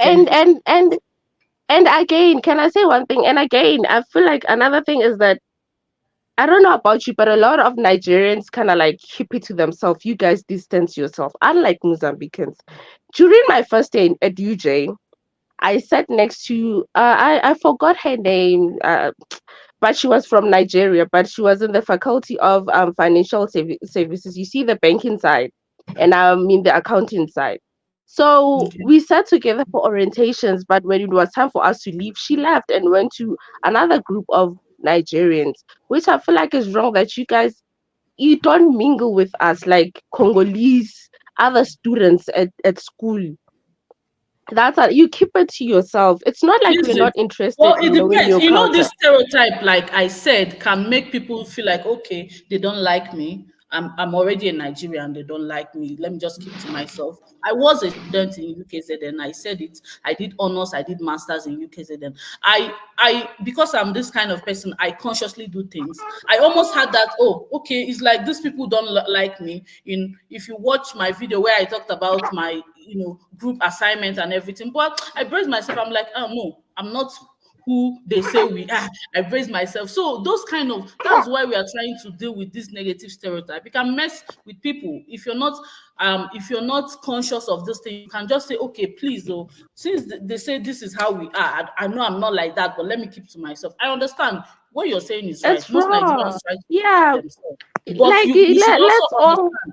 And again, can I say one thing? And again, I feel like another thing is that I don't know about you, but a lot of Nigerians kind of like keep it to themselves. You guys distance yourself, unlike Mozambicans. During my first day at UJ, I sat next to I forgot her name, but she was from Nigeria, but she was in the faculty of financial services. You see the banking side, and I'm in the accounting side. So we sat together for orientations, but when it was time for us to leave, she left and went to another group of Nigerians, which I feel like is wrong that you don't mingle with us like Congolese, other students at school. That's how you keep it to yourself. It's not like we're not interested in knowing your culture. This stereotype, like I said, can make people feel like, okay, they don't like me. I'm already a Nigerian, they don't like me. Let me just keep to myself. I was a student in UKZN. I said it. I did honors, I did masters in UKZN. Because I'm this kind of person, I consciously do things. I almost had that, oh, okay, it's like these people don't like me. If you watch my video where I talked about my group assignment and everything, but I braced myself. I'm like, oh no, I'm not who they say we are. I praise myself. So that's why we are trying to deal with this negative stereotype. You can mess with people if you're not conscious of this thing. You can just say, okay, please though, since they say this is how we are, I know I'm not like that, but let me keep to myself. I understand what you're saying is right. It's Most wrong. Nigerians try to Yeah, protect themselves, but like you should let's also all. understand.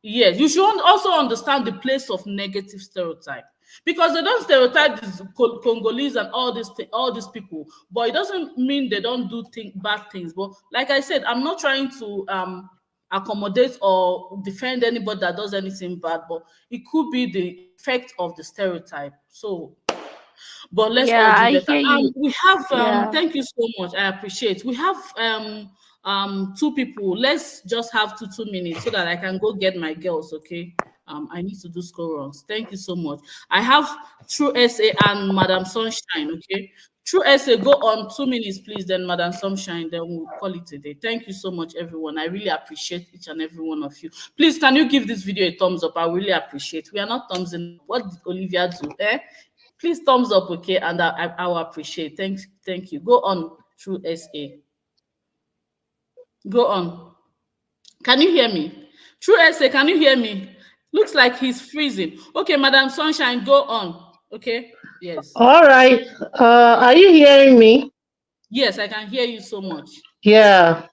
Yes, you should also understand the place of negative stereotype, because they don't stereotype these Congolese and all these people, but it doesn't mean they don't do bad things. But like I said, I'm not trying to accommodate or defend anybody that does anything bad, but it could be the effect of the stereotype. So, but let's all Yeah, do I better. hear you. We have Yeah. thank you so much. I appreciate. We have two people. Let's just have two minutes so that I can go get my girls. Okay. I need to do school runs. Thank you so much. I have True SA and Madam Sunshine. Okay. True SA, go on 2 minutes, please. Then Madam Sunshine, then we'll call it a day. Thank you so much, everyone. I really appreciate each and every one of you. Please, can you give this video a thumbs up? I really appreciate. We are not thumbsing up. What did Olivia do? Please thumbs up, okay? And I will appreciate. Thank you. Go on, True SA. Go on. Can you hear me? True SA, can you hear me? Looks like he's freezing. Okay, Madam Sunshine, go on. Okay. Yes. All right. Are you hearing me? Yes, I can hear you so much. Yeah.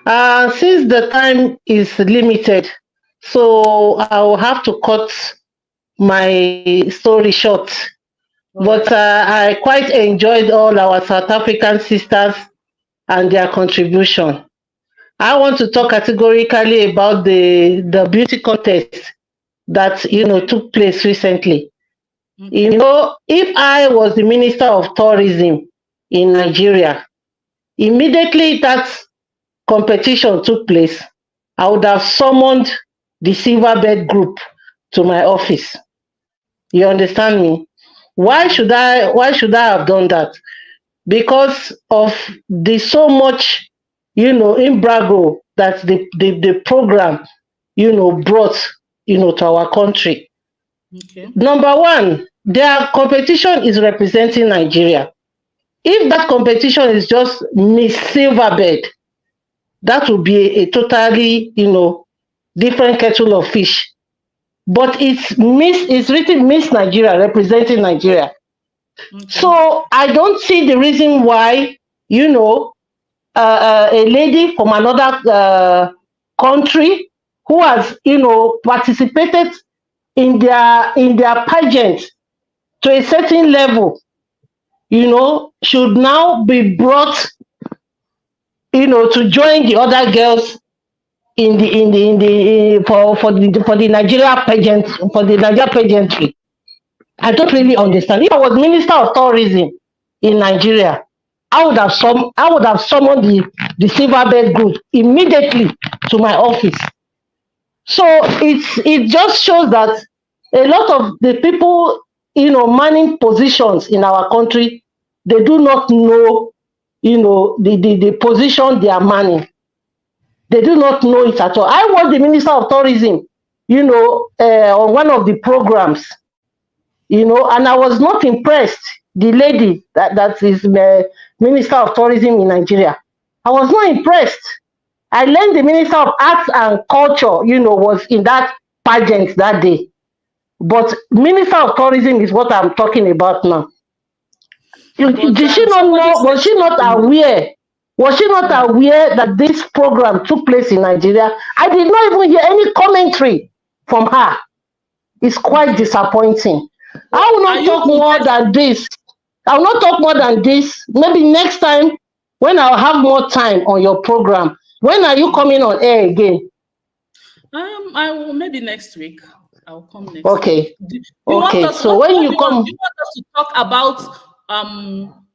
Since the time is limited, so I'll have to cut my story short. But I quite enjoyed all our South African sisters and their contribution. I want to talk categorically about the beauty contest that took place recently. If I was the Minister of Tourism in Nigeria, immediately that competition took place, I would have summoned the Silverbird group to my office. You understand me? Why should I have done that? Because of the so much embargo that the program brought to our country. Okay. Number one, their competition is representing Nigeria. If that competition is just Miss Silverbird, that would be a totally different kettle of fish. But it's written Miss Nigeria, representing Nigeria. Okay. So I don't see the reason why a lady from another country who has participated in their pageant to a certain level, should now be brought to join the other girls for the Nigeria pageant, for the Nigeria pageantry. I don't really understand. If I was Minister of Tourism in Nigeria, I would have summoned the Silverbird group immediately to my office. So it just shows that a lot of the people manning positions in our country, they do not know the position they are manning. They do not know it at all. I was the Minister of Tourism, on one of the programs, and I was not impressed. The lady that is the Minister of Tourism in Nigeria, I was not impressed. I learned the Minister of Arts and Culture, was in that pageant that day. But Minister of Tourism is what I'm talking about now. Did she not know? Was she not aware? Was she not aware that this program took place in Nigeria? I did not even hear any commentary from her. It's quite disappointing. I will not talk more than this. I will not talk more than this. Maybe next time when I'll have more time on your program. When are you coming on air again? I will maybe next week. I'll come next week. Okay. So when you come, you want us to talk about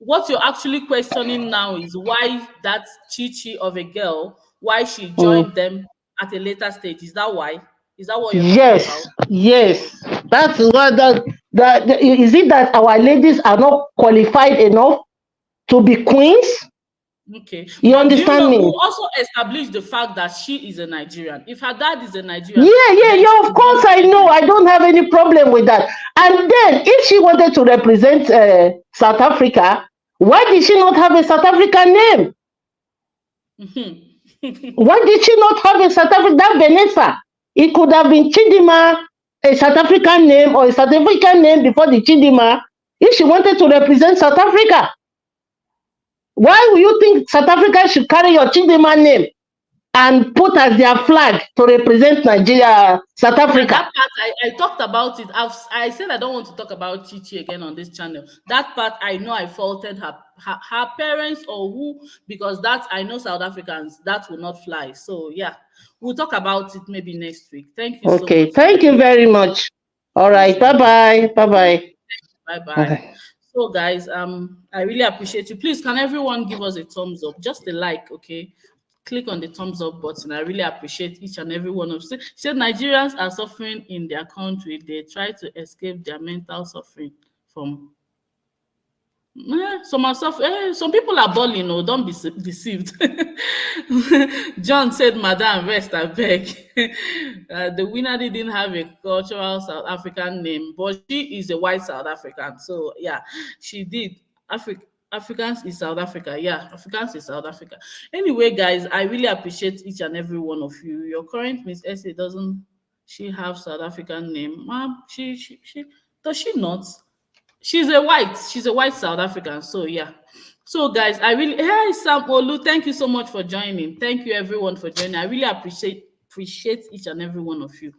what you're actually questioning now is why that Chichi of a girl, why she joined them at a later stage. Is that why? Is that what you're talking about? Yes. That's what is it that our ladies are not qualified enough to be queens? Okay. You But do you understand know, me? we'll also establish the fact that she is a Nigerian. If her dad is a Nigerian, Yeah, of course I know. I don't have any problem with that. And then if she wanted to represent South Africa, why did she not have a South African name? Why did she not have a South African? That Vanessa, it could have been Chidima, a South African name, or a South African name before the Chidima, if she wanted to represent South Africa. Why will you think South Africa should carry your Chidima name and put as their flag to represent Nigeria, South Africa? That part I talked about it. I said I don't want to talk about Chichi again on this channel. That part I know I faulted her parents or who, because that I know South Africans that will not fly. So yeah, we'll talk about it maybe next week. Thank you so much. Okay, thank you very much. All right, bye-bye. Bye-bye. Bye-bye. So guys, I really appreciate you. Please, can everyone give us a thumbs up? Just a like, okay? Click on the thumbs up button. I really appreciate each and every one of you. Said Nigerians are suffering in their country. They try to escape their mental suffering from. Some people are balling. Oh, don't be deceived. John said, "Madam, rest, I beg." The winner didn't have a cultural South African name, but she is a white South African. So yeah, she did. Africans is South Africa. Yeah, Africans is South Africa. Anyway, guys, I really appreciate each and every one of you. Your current Miss Essie doesn't she have South African name? Ma'am, she does she not? She's a white South African. So yeah. So guys, I really hey Sam Olu, thank you so much for joining. Thank you everyone for joining. I really appreciate each and every one of you.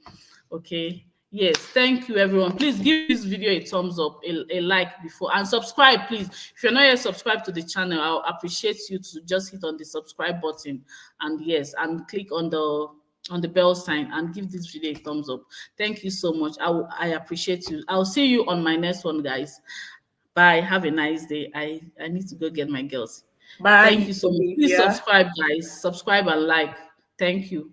Okay. Yes, thank you everyone. Please give this video a thumbs up, a like before, and subscribe, please. If you're not yet subscribed to the channel, I'll appreciate you to just hit on the subscribe button and yes, and click on the bell sign and give this video a thumbs up. Thank you so much. I appreciate you. I'll see you on my next one, guys. Bye. Have a nice day. I need to go get my girls. Bye. Thank you so much. Please subscribe, guys. Subscribe and like. Thank you.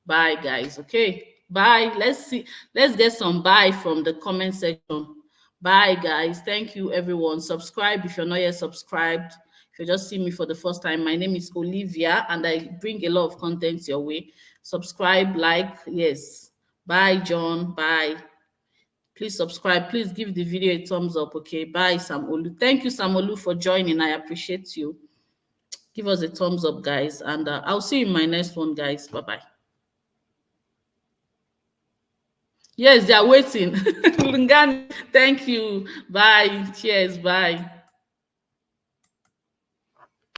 Bye, guys. Okay. Bye. Let's get some bye from the comment section. Bye, guys. Thank you, everyone. Subscribe if you're not yet subscribed. If you just see me for the first time, my name is Olivia and I bring a lot of content your way. Subscribe, like, yes. Bye, John. Bye. Please subscribe. Please give the video a thumbs up. Okay. Bye, Samolu. Thank you, Samolu, for joining. I appreciate you. Give us a thumbs up, guys. And I'll see you in my next one, guys. Bye-bye. Yes, they are waiting. Thank you. Bye. Cheers. Bye.